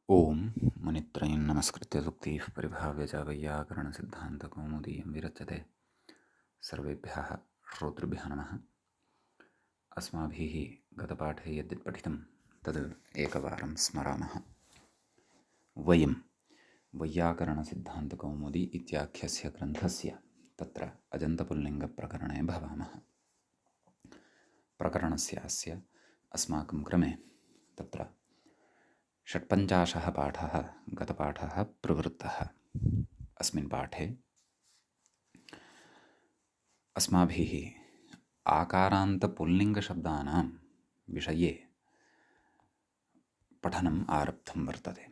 ओम मुनित्रयं नमस्कृत्य सुक्तिः परिभाव्य च वैयाकरणसिद्धान्तकौमुदीयं विरच्यते। सर्वेभ्यः श्रोतृभ्यः नमः। अस्माभिः गतपाठे यद्यत् पठितं तद् एकवारं स्मरामः। वयं वैयाकरणसिद्धान्तकौमुदी इत्याख्यस्य ग्रन्थस्य तत्र अजन्तपुल्लिङ्गप्रकरणे भवामः। प्रकरणस्यास्य अस्माकं क्रमे तत्र 56 पाठः गतपाठः प्रवृत्तः। अस्मिन् पाठे अस्माभिः आकारान्तपुल्लिङ्गशब्दानां विषये पठनम् आरब्धं वर्तते।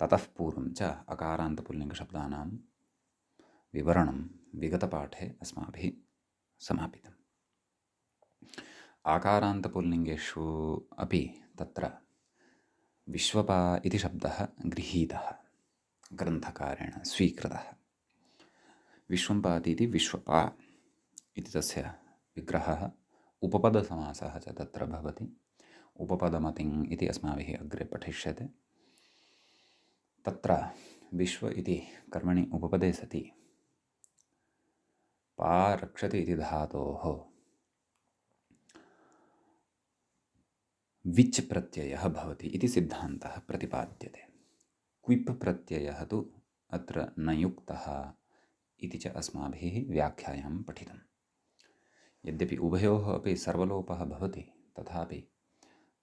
ततः पूर्वं च अकारान्तपुल्लिङ्गशब्दानां विवरणं विगतपाठे अस्माभिः समापितम्। आकारान्तपुल्लिङ्गेषु अपि तत्र विश्वपा इति शब्दः गृहीतः, ग्रन्थकारेण स्वीकृतः। विश्वम्पाति इति विश्वपा इति तस्य विग्रहः, उपपदसमासः च तत्र भवति। उपपदमतिङ् इति अस्माभिः अग्रे पठिष्यते। तत्र विश्व इति कर्मणि उपपदे सति पा रक्षति इति धातोः विच् प्रत्ययः भवति इति सिद्धान्तः प्रतिपाद्यते। क्विप् प्रत्ययः तु अत्र न युक्तः इति च अस्माभिः व्याख्यायां पठितम्। यद्यपि उभयोः अपि सर्वलोपः भवति, तथापि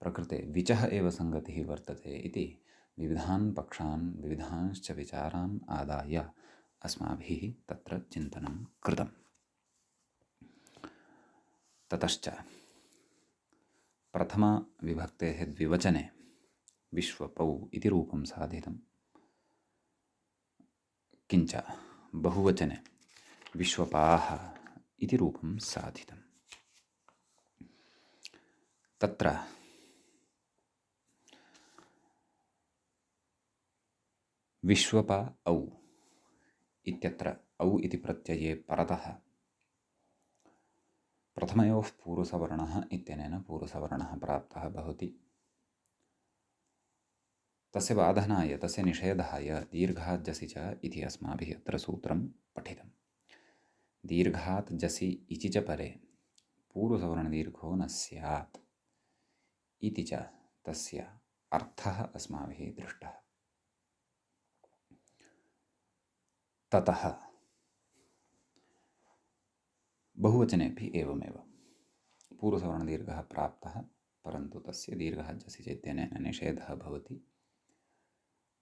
प्रकृते विचः एव संगतिः वर्तते इति विविधान् पक्षान् विविधांश्च विचारान् आदाय अस्माभिः तत्र चिन्तनं कृतम्। ततश्च प्रथमविभक्तेः द्विवचने विश्वपौ इति रूपं साधितं, किञ्च बहुवचने विश्वपाः इति रूपं साधितम्। तत्र विश्वप औ इत्यत्र औ इति प्रत्यये परतः प्रथमयोः पूर्वसवर्णः इत्यनेन पूर्वसवर्णः प्राप्तः भवति। तस्य बाधनाय, तस्य निषेधाय दीर्घात् जसि च इति अस्माभिः अत्र सूत्रं पठितं। दीर्घात् जसि इति च परे पूर्वसवर्णदीर्घो न स्यात् इति च तस्य अर्थः अस्माभिः दृष्टः। ततः बहुवचनेपि एवमेव पूर्वसवर्णदीर्घः प्राप्तः, परन्तु तस्य दीर्घः जसि च इत्यनेन निषेधः भवति।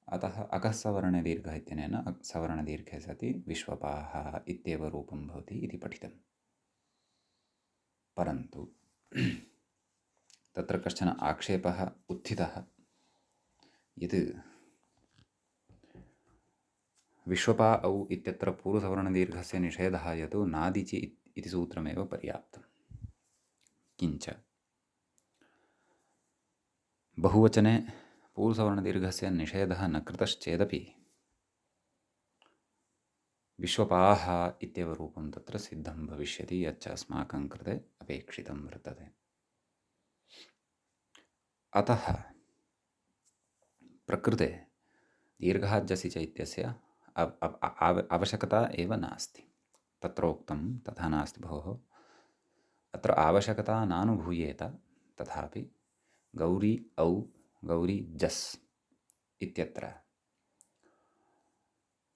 अतः अकः सवर्णे दीर्घः इत्यनेन सवर्णदीर्घे सति विश्वपाः इत्येव रूपं भवति इति पठितम्। परन्तु तत्र कश्चन आक्षेपः उत्थितः यत् विश्वपा औ इत्यत्र पूर्वसवर्णदीर्घस्य निषेधाय तु नादिचि इति सूत्रमेव पर्याप्तम्। किञ्च बहुवचने पूर्वसवर्णदीर्घस्य निषेधः न कृतश्चेदपि विश्वपाः इत्येव रूपं तत्र सिद्धं भविष्यति, यच्च अस्माकं कृते अपेक्षितं वर्तते। अतः प्रकृते दीर्घाज्जसि च इत्यस्य आवश्यकता एव नास्ति। तत्रोक्तं तथा नास्ति भोः, अत्र आवश्यकता नानुभूयेत। तथापि गौरी औ गौरी जस् इत्यत्र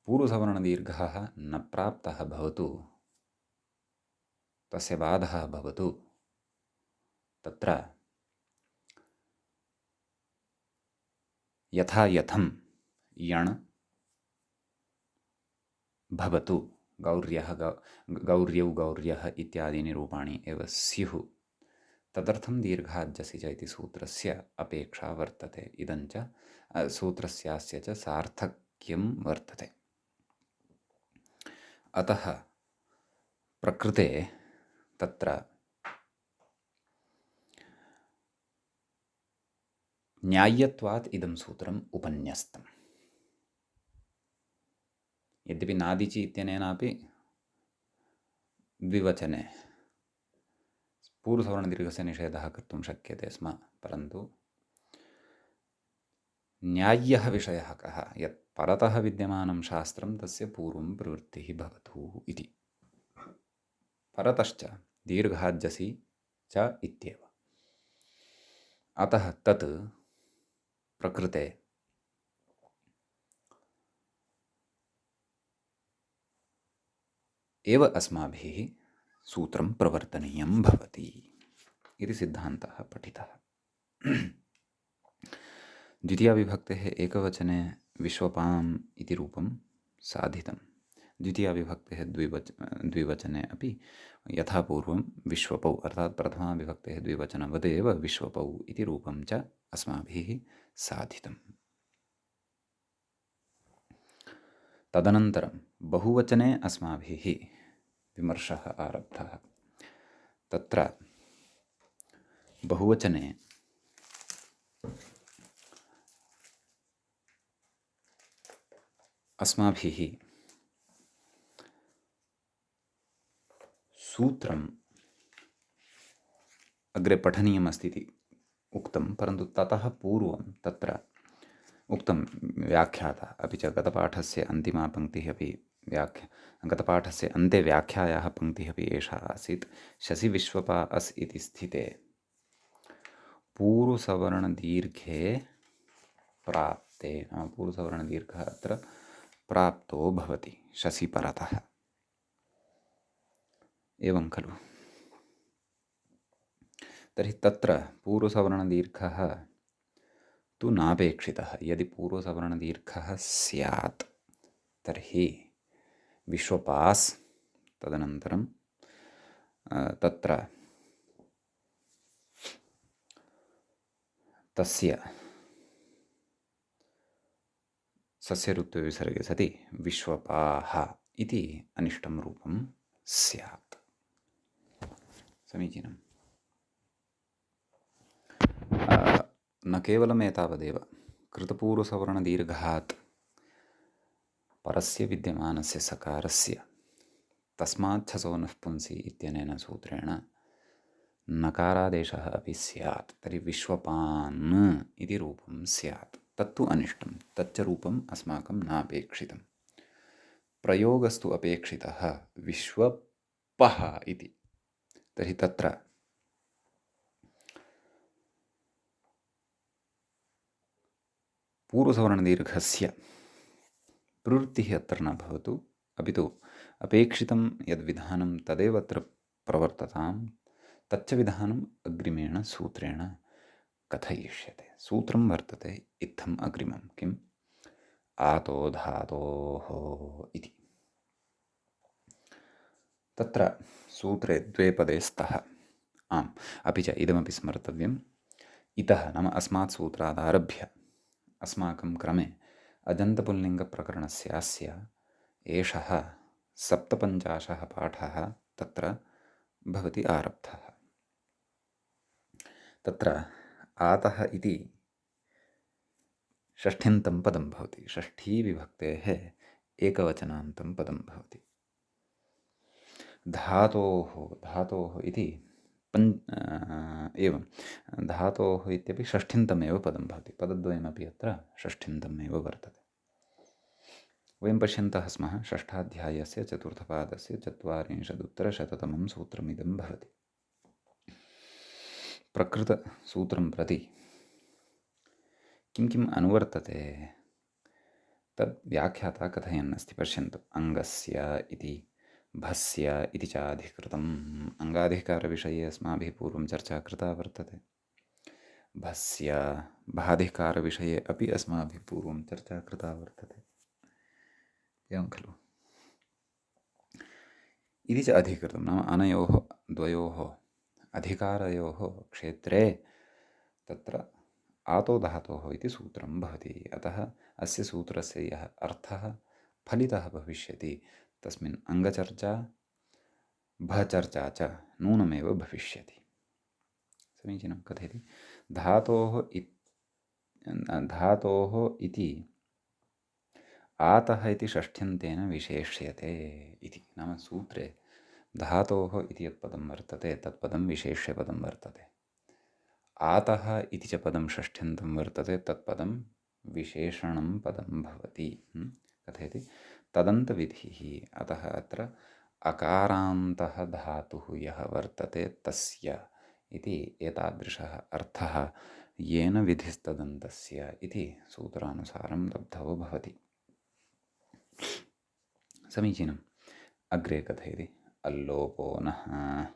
पूर्वसवर्णदीर्घः न प्राप्तः भवतु, तस्य बाधः भवतु, तत्र यथा यथं यण् भवतु, गौर्यः गौर्यौ गौर्यः इत्यादीनि रूपाणि एव स्युः, तदर्थं दीर्घाज्जसि च इति सूत्रस्य अपेक्षा वर्तते। इदञ्च सूत्रस्यास्य च सार्थक्यं वर्तते। अतः प्रकृते तत्र न्याय्यत्वात् इदं सूत्रम् उपन्यस्तम्। यद्यपि नादिचि इत्यनेनापि द्विवचने पूर्वसवर्णदीर्घस्य निषेधः कर्तुं शक्यते स्म, परन्तु न्याय्यः विषयः कः, यत् परतः विद्यमानं शास्त्रं तस्य पूर्वं प्रवृत्तिः भवतु इति। परतश्च दीर्घाद्यसि च इत्येव। अतः तत् प्रकृते एव अस्माभिः सूत्रं प्रवर्तनीयं भवति इति सिद्धान्तः पठितः। द्वितीयाविभक्तेः एकवचने विश्वपाम् इति रूपं साधितं। द्वितीयाविभक्तेः द्विवचने अपि यथा पूर्वं विश्वपौ अर्थात् प्रथमाविभक्तेः द्विवचनवदेव विश्वपौ इति रूपं च अस्माभिः साधितम्। तदनन्तरं बहुवचने अस्माभिः विमर्शः आरब्धः। तत्र बहुवचने अस्माभिः सूत्रम् अग्रे पठनीयमस्ति इति उक्तं, परन्तु ततः पूर्वं तत्र उक्तं व्याख्याता, अपि च गतपाठस्य अन्तिमा पङ्क्तिः अपि गतपाठस्य अन्ते व्याख्यायाः पङ्क्तिः अपि एषा आसीत्। शशि विश्वपा अस् इति स्थिते पूर्वसवर्णदीर्घे प्राप्ते, पूर्वसवर्णदीर्घः अत्र प्राप्तो भवति शशि परतः, एवं खलु। तर्हि तत्र पूर्वसवर्णदीर्घः तु नापेक्षितः। यदि पूर्वसवर्णदीर्घः स्यात् तर्हि विश्वपास् तदनन्तरं तत्र तस्य सस्यऋत्वविसर्गे सति विश्वपाः इति अनिष्टं रूपं स्यात्। समीचीनम्। न केवलम् एतावदेव, कृतपूर्वसवर्णदीर्घात् परस्य विद्यमानस्य सकारस्य तस्मात् छसो नः पुंसि इत्यनेन सूत्रेण नकारादेशः अपि स्यात्। तर्हि विश्वपान् इति रूपं स्यात्। तत्तु अनिष्टं, तच्च रूपम् अस्माकं नापेक्षितं। प्रयोगस्तु अपेक्षितः विश्वपः इति। तर्हि तत्र पूर्वसवर्णदीर्घस्य प्रवृत्तिः अत्र न भवतु, अपि तु अपेक्षितं यद्विधानं तदेव अत्र प्रवर्ततां। तच्च विधानम् अग्रिमेण सूत्रेण कथयिष्यते। सूत्रं वर्तते इत्थम् अग्रिमं, किम्? आतो धातोः इति। तत्र सूत्रे द्वे पदे स्तः। आम्, अपि च इदमपि स्मर्तव्यम्, इतः नाम अस्मात् सूत्रादारभ्य अस्माकं क्रमे अजन्तपुल्लिङ्गप्रकरणस्यास्य एषः 57 पाठः तत्र भवति आरब्धः। तत्र आतः इति षष्ठ्यन्तं पदं भवति। षष्ठीविभक्तेः एकवचनान्तं पदं भवति। धातोः इति एवं धातोः इत्यपि षष्ठ्यन्तमेव पदं भवति। पदद्वयमपि अत्र षष्ठ्यन्तमेव वर्तते। वयं पश्यन्तः स्मः, षष्ठाध्यायस्य चतुर्थपादस्य 44 सूत्रमिदं भवति। प्रकृतसूत्रं प्रति किं किम् अनुवर्तते तद् व्याख्याता कथयन्नस्ति। पश्यन्तु, अङ्गस्य इति भस्य इति च अधिकृतम्। अङ्गाधिकारविषये अस्माभिः पूर्वं चर्चा कृता वर्तते। भस्य भाधिकारविषये अपि अस्माभिः पूर्वं चर्चा कृता वर्तते, एवं खलु। इति च अधिकृतं नाम अनयोः द्वयोः अधिकारयोः क्षेत्रे तत्र आतो धातोः इति सूत्रं भवति। अतः अस्य सूत्रस्य यः अर्थः फलितः भविष्यति तस्मिन् अङ्गचर्चा भचर्चा च नूनमेव भविष्यति। समीचीनं कथयति। धातोः इति आतः इति षष्ठ्यन्तेन विशेष्यते इति। नाम सूत्रे धातोः इति यत् पदं वर्तते तत्पदं विशेष्यपदं वर्तते। आतः इति च पदं षष्ठ्यन्तं वर्तते, तत्पदं विशेषणं पदं भवति। कथयति तदन्तविधिः। अतः अत्र अकारान्तः धातुः यः वर्तते तस्य इति एतादृशः अर्थः येन विधिस्तदन्तस्य इति सूत्रानुसारं लब्धो भवति। समीचीनम्। अग्रे कथयति अल्लोपो नः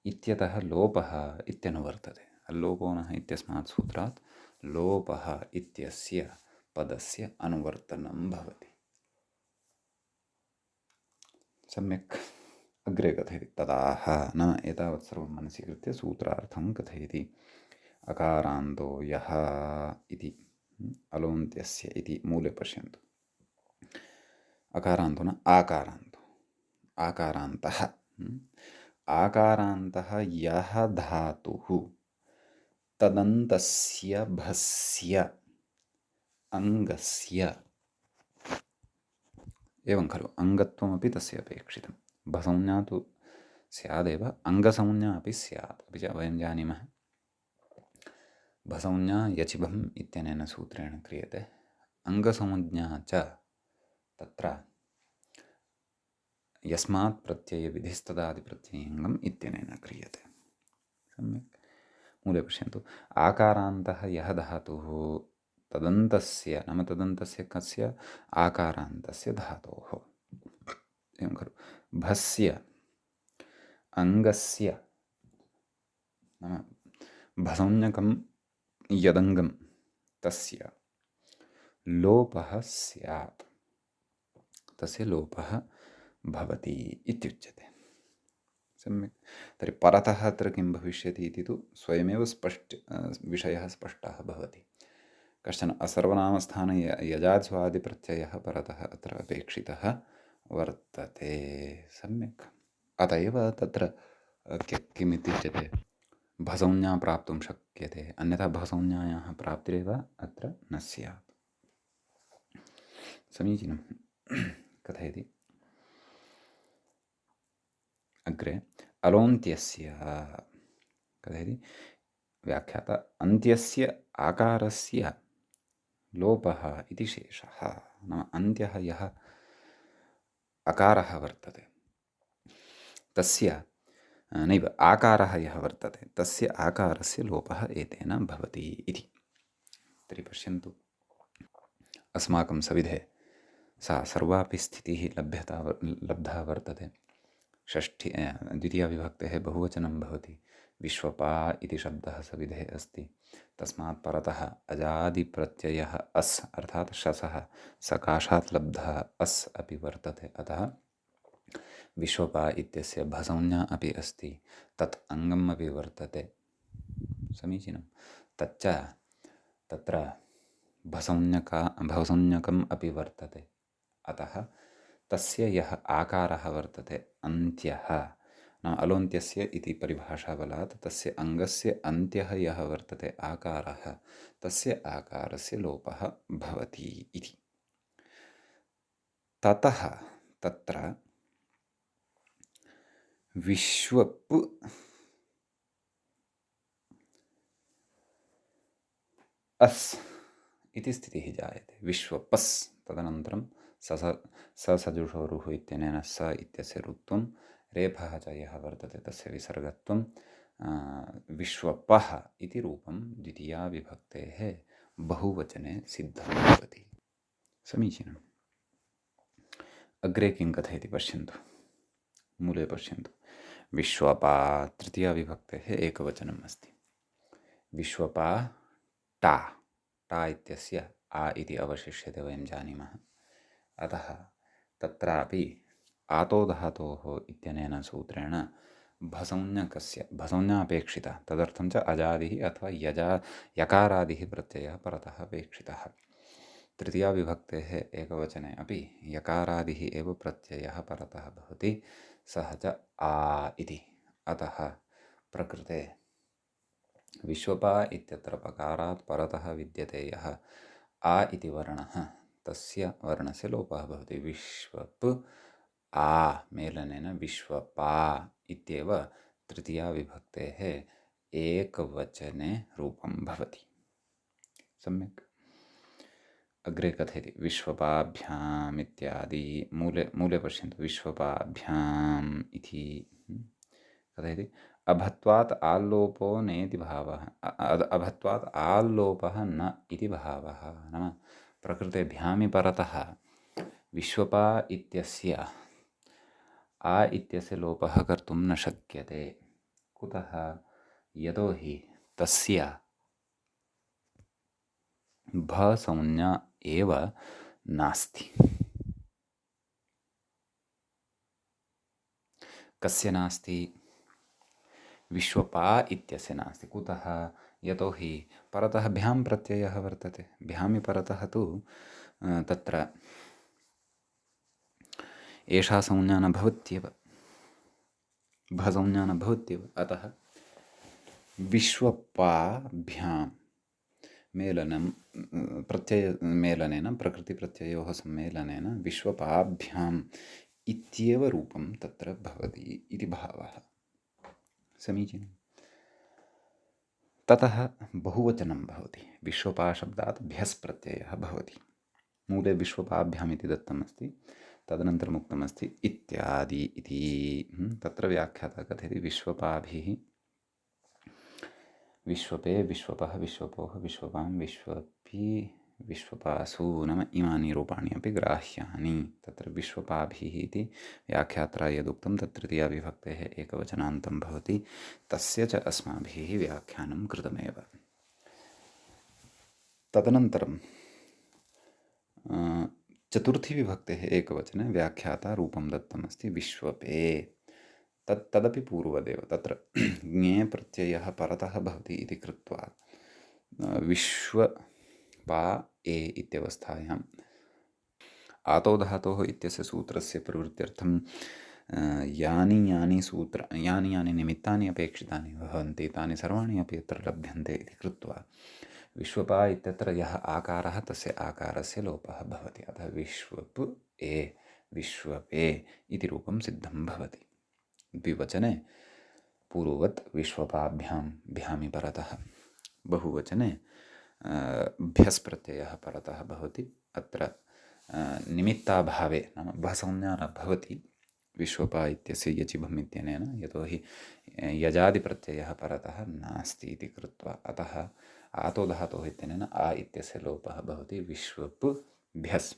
इत्यतः लोपः इत्यनुवर्तते। अल्लोपो नः इत्यस्मात् सूत्रात् लोपः इत्यस्य पदस्य अनुवर्तनं भवति। सम्यक्। अग्रे कथयति तदाह न एतावत् सर्वं मनसि कृत्य सूत्रार्थं कथयति। अकारान्तो यः इति अलोन्त्यस्य इति मूले पश्यन्तु। अकारान्तो न आकारान्तो, आकारान्तः। आकारान्तः यः धातुः तदन्तस्य भस्य अङ्गस्य, एवं खलु अङ्गत्वमपि तस्य अपेक्षितं। भसंज्ञा तु स्यादेव, अङ्गसंज्ञा अपि स्यात्। अपि च वयं जानीमः भसंज्ञा यचिभम् इत्यनेन सूत्रेण क्रियते, अङ्गसंज्ञा च तत्र यस्मात् प्रत्ययविधिस्तदादिप्रत्ययङ्गम् इत्यनेन क्रियते। सम्यक्। मूले पश्यन्तु। आकारान्तः यः धातुः तदन्तस्य, नाम तदन्तस्य कस्य? आकारान्तस्य धातोः। एवं खलु भस्य अङ्गस्य, नाम भसंज्ञकं यदङ्गं तस्य लोपः स्यात्, तस्य लोपः भवति इत्युच्यते। सम्यक्। तर्हि परतः अत्र किं भविष्यति इति तु स्वयमेव विषयः स्पष्टः भवति। कश्चन असर्वनामस्थाने यजादिप्रत्ययः परतः अत्र अपेक्षितः वर्तते। सम्यक्। अत एव तत्र किमित्युच्यते, भसंज्ञा प्राप्तुं शक्यते, अन्यथा भसंज्ञायाः प्राप्तिरेव अत्र न स्यात्। समीचीनं। कथयति अग्रे अलोन्त्यस्य। कथयति व्याख्याता अन्त्यस्य आकारस्य लोपः इति शेषः। नाम अन्त्यः यः अकारः वर्तते तस्य नैव आकारः यः वर्तते तस्य आकारस्य लोपः एतेन भवति इति। तर्हि पश्यन्तु, अस्माकं सविधे सा सर्वापि स्थितिः लब्धा वर्तते। षष्ठी द्वितीयाविभक्तेः बहुवचनं भवति। विश्वपा इति शब्दः सविधे अस्ति। तस्मात् परतः अजादिप्रत्ययः अस् अर्थात् शसः सकाशात् लब्धः अस् अपि वर्तते। अतः विश्वपा इत्यस्य भसंज्ञा अपि अस्ति, तत् अङ्गम् अपि वर्तते। समीचीनं। तच्च तत्र भसंज्ञकम् अपि वर्तते। अतः तस्य यः आकारः वर्तते अन्त्यः, नाम अलोन्त्यस्य इति परिभाषाबलात् तस्य अङ्गस्य अन्त्यः यः वर्तते आकारः, तस्य आकारस्य लोपः भवति इति। ततः तत्र विश्वप् अस् इति स्थितिः जायते। विश्वपस् तदनन्तरं ससजुषोरुः इत्यनेन स इत्यस्य रुत्वं, रेफः च यः वर्तते तस्य विसर्गत्वं, विश्वपः इति रूपं द्वितीया विभक्तेः बहुवचने सिद्धं भवति। समीचीनम्। अग्रे किं कथयति पश्यन्तु। मूले पश्यन्तु। विश्वपा तृतीया विभक्तेः एकवचनम् अस्ति। विश्वपा टा, टा इत्यस्य आ इति अवशिष्यते, वयं जानीमः। अतः तत्रापि आतो धातोः इत्यनेन सूत्रेण भसंज्ञकस्य, भसंज्ञा अपेक्षिता, तदर्थं च अजादिः अथवा यकारादिः प्रत्ययः परतः अपेक्षितः। तृतीया विभक्तेः एकवचने अपि यकारादिः एव प्रत्ययः परतः भवति, सः च आ इति। अतः प्रकृते विश्वपा इत्यत्र पकारात् परतः विद्यते यः आ इति वर्णः, तस्य वर्णस्य लोपः भवति। विश्वप् आ मेलनेन विश्वपा इत्येव तृतीया विभक्तेः एकवचने रूपं भवति। सम्यक्। अग्रे कथयति विश्वपाभ्याम् इत्यादि मूले मूले पश्यन्तु विश्वपाभ्याम् इति कथयति अभत्वात् आल्लोपो नेति भावः अभत्वात् आल्लोपः न इति भावः नाम प्रकृतेभ्यामि परतः विश्वपा इत्यस्य आ इत्यस्य लोपः कर्तुं न शक्यते कुतः यतोहि तस्य भसंज्ञा एव नास्ति कस्य नास्ति विश्वपा इत्यस्य नास्ति कुतः यतोहि परतः भ्यां प्रत्ययः वर्तते भ्यामि परतः तु तत्र एषा संज्ञा न भवत्येव भसंज्ञा न भवत्येव अतः विश्वपाभ्यां मेलनं प्रत्ययमेलनेन प्रकृतिप्रत्ययोः सम्मेलनेन विश्वपाभ्याम् इत्येव रूपं तत्र भवति इति भावः समीचीनं ततः बहुवचनं भवति विश्वपाशब्दात् भ्यस् प्रत्ययः भवति मूले विश्वपाभ्याम् इति दत्तमस्ति तदनन्तरम् उक्तमस्ति इत्यादि इति तत्र व्याख्याता कथयति विश्वपाभिः विश्वपे विश्वपः विश्वपोः विश्वपां विश्वपी विश्वपासु नाम इमानि रूपाणि अपि ग्राह्यानि तत्र विश्वपाभिः इति व्याख्यात्रा यदुक्तं तत् तृतीयाविभक्तेः एकवचनान्तं भवति तस्य च अस्माभिः व्याख्यानं कृतमेव तदनन्तरं चतुर्थी विभक्तेः एकवचने व्याख्याता रूपं दत्तमस्ति विश्वपे तदपि पूर्वदेव तत्र ज्ञे प्रत्ययः परतः भवति इति कृत्वा विश्वपा ए इत्यवस्थायाम् आतो धातोः इत्यस्य सूत्रस्य प्रवृत्त्यर्थं यानि यानि निमित्तानि अपेक्षितानि भवन्ति तानि सर्वाणि अपि अत्र लभ्यन्ते इति कृत्वा विश्वपा इत्यत्र यः आकारः तस्य आकारस्य लोपः भवति अतः विश्वप् ए विश्वपे इति रूपं सिद्धं भवति द्विवचने पूर्ववत् विश्वपाभ्यां भ्यामि परतः बहुवचने भ्यस् प्रत्ययः परतः भवति अत्र निमित्ताभावे नाम भसंज्ञा न भवति विश्वपा इत्यस्य यचिभम् इत्यनेन यतोहि यजादिप्रत्ययः परतः नास्ति इति कृत्वा अतः आतो धातोः इत्यनेन आ इत्यस्य लोपः भवति विश्वप् भ्यस्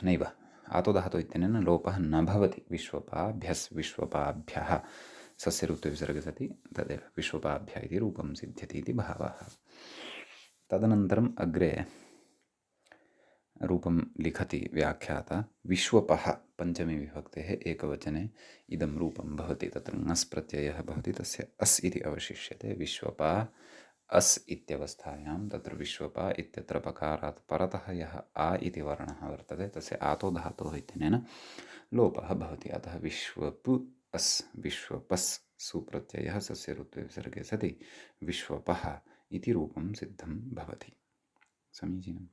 नैव आतो धातोः इत्यनेन लोपः न भवति विश्वपाभ्यस् विश्वपाभ्यः सस्य ऋत्विसर्गे सति तदेव विश्वपाभ्य इति रूपं सिद्ध्यति इति भावः तदनन्तरम् अग्रे रूपं लिखति व्याख्याता विश्वपः पञ्चमी विभक्तेः एकवचने इदं रूपं भवति तत्र ङस् प्रत्ययः भवति तस्य अस् इति अवशिष्यते विश्वपा अस् इत्यवस्थायां तत्र विश्वपा इत्यत्र पकारात् परतः यः आ इति वर्णः वर्तते तस्य आतो धातोः इत्यनेन लोपः भवति अतः विश्वपु अस् विश्वपस् सुप्रत्ययः सस्य ऋत्विसर्गे सति विश्वपः इति रूपं सिद्धं भवति समीचीनम्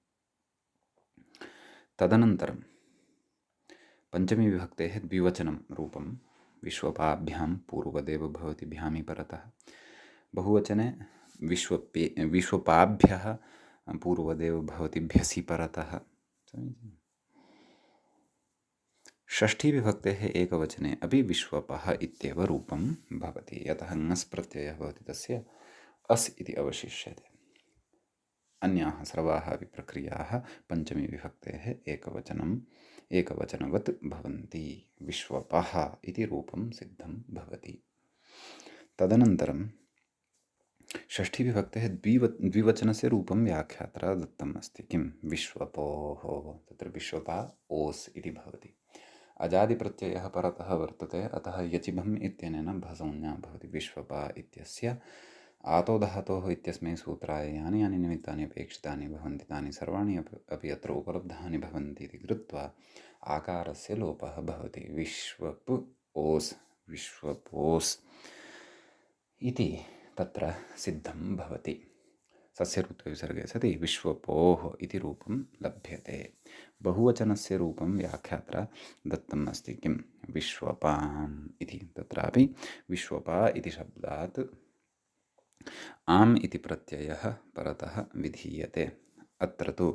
तदनन्तरं पञ्चमी विभक्तेः द्विवचनं रूपं विश्वपाभ्यां पूर्वदेव भवति भ्यामि परतः बहुवचने विश्वपाभ्यः पूर्वदेव भवति भ्यसि परतः षष्ठी विभक्तेः एकवचने अपि विश्वपः इत्येव रूपं भवति यतः ङस् प्रत्ययः भवति तस्य अस् इति अवशिष्यते अन्याः सर्वाः अपि प्रक्रियाः पञ्चमी विभक्तेः एकवचनवत् भवन्ति विश्वपः इति रूपं सिद्धं भवति तदनन्तरं षष्ठी विभक्तेः द्विवचनस्य रूपं व्याख्यात्रा दत्तम् अस्ति किं विश्वपोः तत्र विश्वपा ओस् इति भवति अजादिप्रत्ययः परतः वर्तते अतः यचिभम् इत्यनेन भसंज्ञा भवति विश्वपा इत्यस्य आतो धातोः इत्यस्मै सूत्राय यानि यानि निमित्तानि अपेक्षितानि भवन्ति तानि सर्वाणि अपि अत्र उपलब्धानि भवन्ति इति कृत्वा आकारस्य लोपः भवति विश्वप् ओस् विश्वपोस् इति तत्र सिद्धं भवति सस्य ऋत्विसर्गे सति विश्वपोः इति रूपं लभ्यते बहुवचनस्य रूपं व्याख्यात्रा दत्तम् अस्ति किं विश्वपाम् इति तत्रापि विश्वपा इति शब्दात् आम् इति प्रत्ययः परतः विधीयते। अत्र तु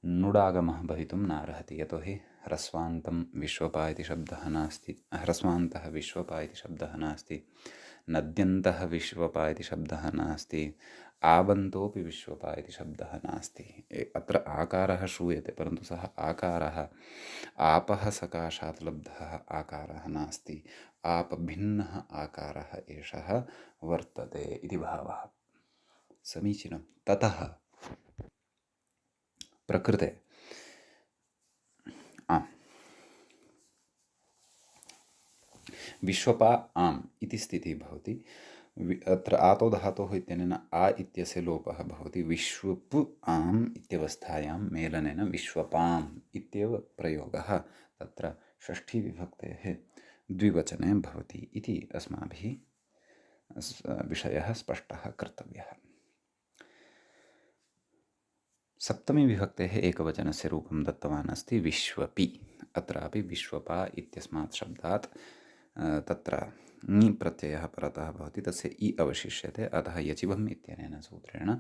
नुडागमः भवितुं नार्हति, यतोहि ह्रस्वान्तं विश्वपा इति शब्दः नास्ति, ह्रस्वान्तः विश्वपा इति शब्दः नास्ति, नद्यन्तः विश्वपा इति शब्दः नास्ति, आबन्तोऽपि विश्वपा इति शब्दः नास्ति। अत्र आकारः श्रूयते, परन्तु सः आकारः आपः सकाशात् लब्धः आकारः नास्ति, आपभिन्नः आकारः एषः वर्तते इति भावः। समीचीनं। ततः प्रकृते विश्वपा आम् इति स्थितिः भवति। अत्र आतो धातोः इत्यनेन आ इत्यस्य लोपः भवति। विश्वप् आम् इत्यवस्थायां मेलनेन विश्वपाम् इत्येव प्रयोगः तत्र षष्ठीविभक्तेः द्विवचने भवति इति अस्माभिः विषयः स्पष्टः कर्तव्यः। सप्तमी विभक्तेः एकवचनस्य रूपं दत्तवान् अस्ति विश्वपि। अत्रापि विश्वपा इत्यस्मात् शब्दात् तत्र ङि प्रत्ययः परतः भवति, तस्य इ अवशिष्यते, अतः यचिभम् इत्यनेन सूत्रेण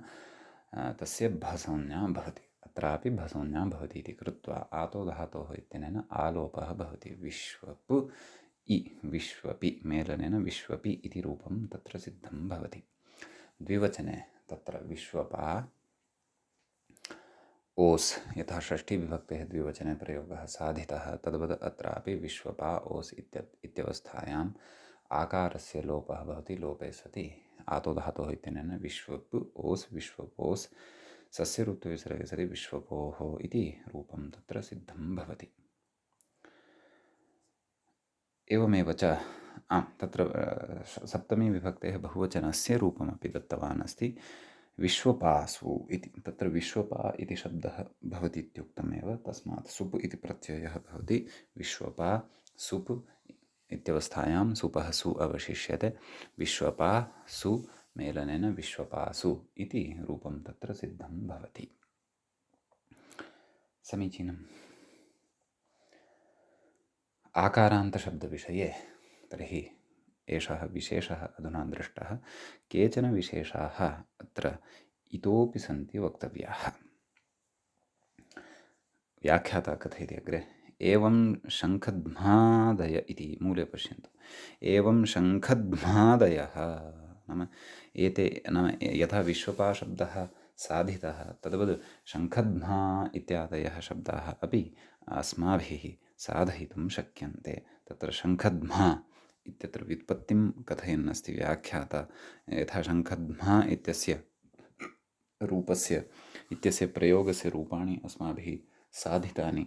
तस्य भसंज्ञा भवति। अत्रापि भसंज्ञा भवति इति कृत्वा आतो धातोः इत्यनेन आलोपः भवति। विश्वप् इ विश्वपि मेलनेन विश्वपि इति रूपं तत्र सिद्धं भवति। द्विवचने तत्र विश्वपा ओस् यथा षष्ठीविभक्तेः द्विवचने प्रयोगः साधितः, तद्वत् अत्रापि विश्वपा ओस् इत्यवस्थायाम् आकारस्य लोपः भवति। लोपे सति आतो धातोः इत्यनेन विश्वप् ओस् विश्वपोस् सस्य ऋत्विसर्गे सति विश्वपोः इति रूपं तत्र सिद्धं भवति। एवमेव च तत्र सप्तमी विभक्तेः बहुवचनस्य रूपमपि दत्तवान् अस्ति विश्वपासु इति। तत्र विश्वपा इति शब्दः भवति इत्युक्तमेव, तस्मात् सुप् इति प्रत्ययः भवति। विश्वपा सुप् इत्यवस्थायां सुपः सु अवशिष्यते। विश्वपा सु मेलनेन विश्वपासु इति रूपं तत्र सिद्धं भवति। समीचीनम्। आकारान्तशब्दविषये तर्हि एषः विशेषः अधुना दृष्टः। केचन विशेषाः अत्र इतोपि सन्ति वक्तव्याः। व्याख्याता कथयति अग्रे, एवं शङ्खध्मादय इति मूले पश्यन्तु। एवं शङ्खध्मादयः नाम एते नाम यथा विश्वपा शब्दः साधितः, तद्वद् शङ्खध्मा इत्यादयः शब्दाः अपि अस्माभिः साधयितुं शक्यन्ते। तत्र शङ्खध्मा इत्यत्र व्युत्पत्तिं कथयन् अस्ति व्याख्याता। यथा शङ्खध्मा इत्यस्य रूपस्य इत्यस्य प्रयोगस्य रूपाणि अस्माभिः साधितानि,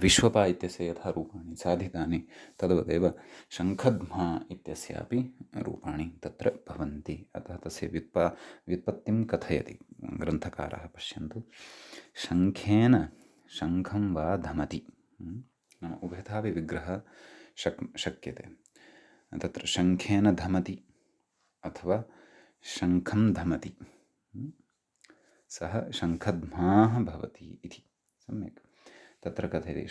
विश्वपा इत्यस्य यथा रूपाणि साधितानि, तद्वदेव शङ्खध्मा इत्यस्यापि रूपाणि तत्र भवन्ति। अतः तस्य व्युत्पत्तिं कथयति ग्रन्थकारः। पश्यन्तु, शङ्खेन शङ्खं वा धमति, नाम उभयथापि विग्रहः शक्यते। तत्र शङ्खेन धमति अथवा शङ्खं धमति, सः शङ्खध्माः भवति इति। सम्यक्। तत्र कथयति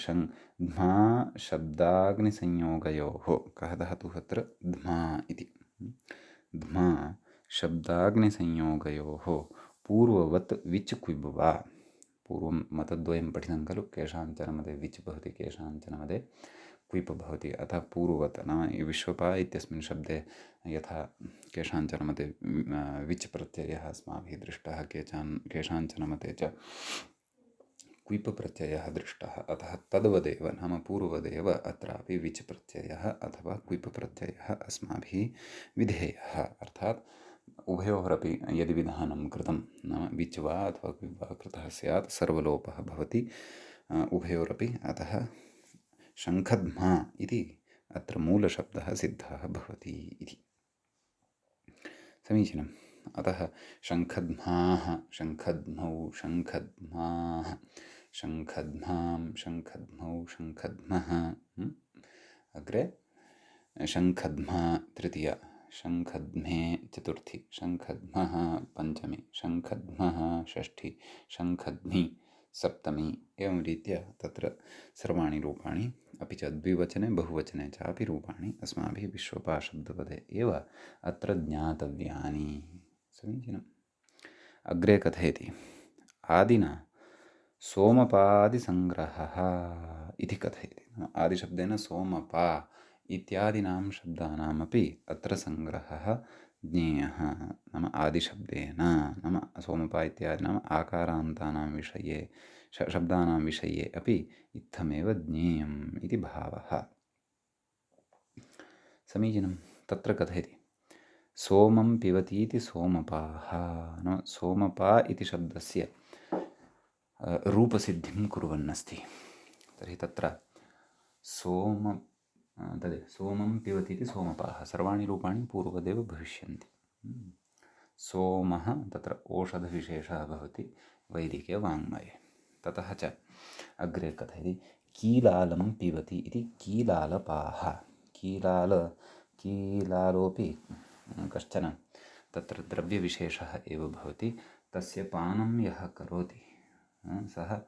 ध्मा शब्दाग्निसंयोगयोः, कः धातुः अत्र ध्मा इति। ध्मा शब्दाग्निसंयोगयोः पूर्ववत् विच् क्विब् वा। पूर्वं मतद्वयं पठितं खलु, केषाञ्चन मते विच् भवति, केषाञ्चन मते क्विप् भवति। अतः पूर्ववत् नाम विश्वपा इत्यस्मिन् शब्दे यथा केषाञ्चन मते विच् प्रत्ययः अस्माभिः दृष्टः, केषाञ्चन मते च क्विप् प्रत्ययः दृष्टः। अतः तद्वदेव नाम पूर्ववदेव अत्रापि विच् प्रत्ययः अथवा क्विप् प्रत्ययः अस्माभिः विधेयः। अर्थात् उभयोरपि यदि विधानं कृतं नाम विच् वा अथवा क्विप् वा कृतः स्यात् सर्वलोपः भवति उभयोरपि। अतः शङ्खध्मा इति अत्र मूलशब्दः सिद्धः भवति इति। समीचीनम्। अतः शङ्खध्माः, शङ्खध्मौ, शङ्खध्माः, शङ्खध्मां, शङ्खध्मौ, शङ्खध्मः। अग्रे शङ्खध्मा तृतीया, शङ्खध्मे चतुर्थी, शङ्खध्मः पञ्चमी, शङ्खध्मः षष्ठी, शङ्खध्नि सप्तमी एवं रीत्या तत्र सर्वाणि रूपाणि अपि च द्विवचने बहुवचने चापि रूपाणि अस्माभिः विश्वपाशब्दपदे एव अत्र ज्ञातव्यानि। समीचीनम्। अग्रे कथयति आदिना सोमपादिसङ्ग्रहः इति कथयति। आदिशब्देन सोमपा इत्यादीनां शब्दानामपि अत्र सङ्ग्रहः ज्ञेयः। नाम आदिशब्देन नाम सोमपा इत्यादीनाम् आकारान्तानां विषये शब्दानां विषये अपि इत्थमेव ज्ञेयम् इति भावः। समीचीनं। तत्र कथयति सोमं पिबतीति सोमपाः। नाम सोमपा इति शब्दस्य रूपसिद्धिं कुर्वन्नस्ति। तर्हि तत्र सोमं पिबति इति सोमपाः सर्वाणि रूपाणि पूर्ववदेव भविष्यन्ति। सोमः तत्र औषधविशेषः भवति वैदिके वाङ्मये। ततः च अग्रे कथयति कीलालं पिबति इति कीलालपाः। कीलालोपि कश्चन तत्र द्रव्यविशेषः एव भवति। तस्य पानं यः करोति सः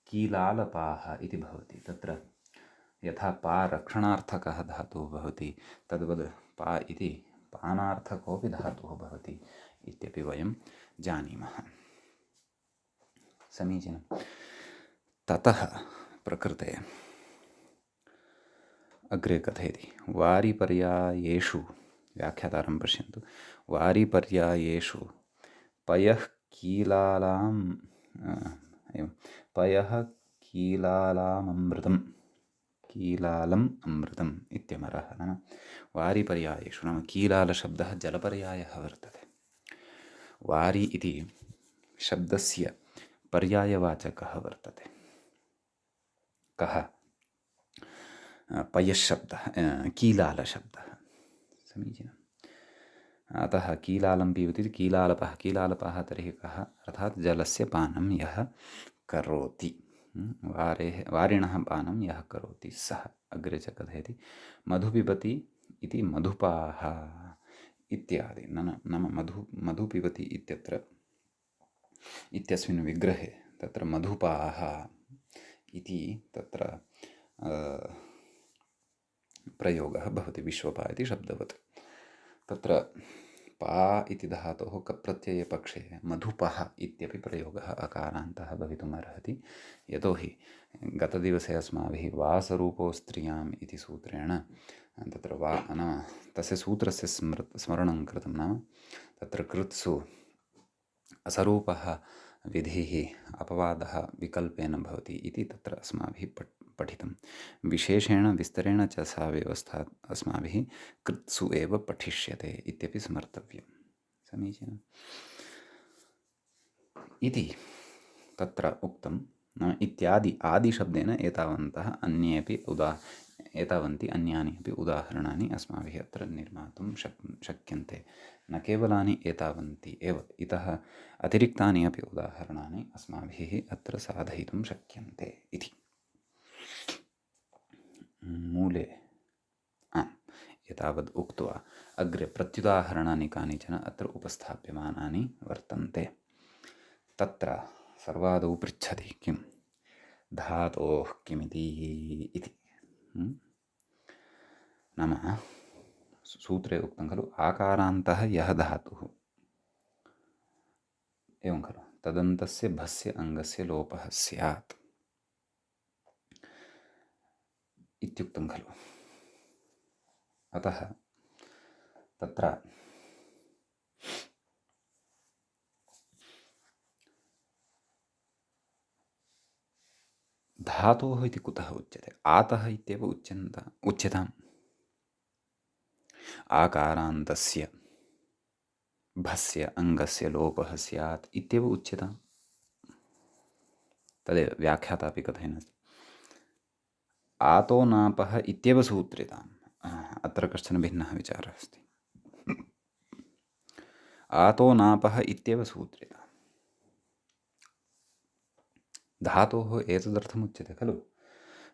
कीलालपाः इति भवति। तत्र यथा पा रक्षणार्थकः धातुः भवति तद्वद् पा इति पानार्थकोऽपि धातुः भवति इत्यपि वयं जानीमः। समीचीनं। ततः प्रकृते अग्रे कथयति वारिपर्यायेषु व्याख्यातारं पश्यन्तु। वारिपर्यायेषु पयः कीलालाम् पयः कीलालम् अमृतम् इत्यमरः। नाम वारिपर्यायेषु नाम कीलालशब्दः जलपर्यायः वर्तते। वारि इति शब्दस्य पर्यायवाचकः वर्तते। कः? पयःशब्दः कीलालशब्दः। समीचीनम्। अतः कीलालं पिबति कीलालपः। कीलालपः तर्हि कः? अर्थात् जलस्य पानं यः करोति, वारिणः पानं यः करोति सः। अग्रे च कथयति मधु पिबति इति मधुपाः इत्यादि। नाम मधु पिबति इत्यस्मिन् विग्रहे तत्र मधुपाः इति तत्र प्रयोगः भवति विश्वपा इति शब्दवत्। तत्र पा इति धातोः कप्रत्यये पक्षे मधुपः इत्यपि प्रयोगः अकारान्तः भवितुमर्हति। यतोहि गतदिवसे अस्माभिः वासरूपो स्त्रियाम् इति सूत्रेण तत्र नाम तस्य सूत्रस्य स्मरणं कृतं। नाम तत्र कृत्सु असरूपः विधिः अपवादः विकल्पेन भवति इति तत्र अस्माभिः पठितं। विशेषेण विस्तरेण च सा व्यवस्था अस्माभिः कृत्सु एव पठिष्यते इत्यपि स्मर्तव्यं। समीचीनम्। इति तत्र उक्तं। इत्यादि आदिशब्देन एतावन्ति अन्यानि अपि उदाहरणानि अस्माभिः अत्र निर्मातुं शक्यन्ते। न केवलानि एतावन्ति एव, इतः अतिरिक्तानि अपि उदाहरणानि अस्माभिः अत्र साधयितुं शक्यन्ते इति। मूले एतावद् उक्त्वा अग्रे प्रत्युदाहरणानि कानिचन अत्र उपस्थाप्यमानानि वर्तन्ते। तत्र सर्वादौ पृच्छति किं धातोः किमिति इति। नाम सूत्रे उक्तं खलु आकारान्तः यः धातुः, एवं खलु, तदन्तस्य भस्य अङ्गस्य लोपः स्यात् इत्युक्तं खलु। अतः तत्र धातोः इति कुतः उच्यते? आतः इत्येव उच्यताम्। आकारान्तस्य भस्य अङ्गस्य लोपः स्यात् इत्येव उच्यताम्। तदेव व्याख्याता अपि कथयन्नस्ति। आतो नापः इत्येव सूत्रिताम्। अत्र कश्चन भिन्नः विचारः अस्ति। आतो नापः इत्येव सूत्रिताम्। धातोः एतदर्थमुच्यते खलु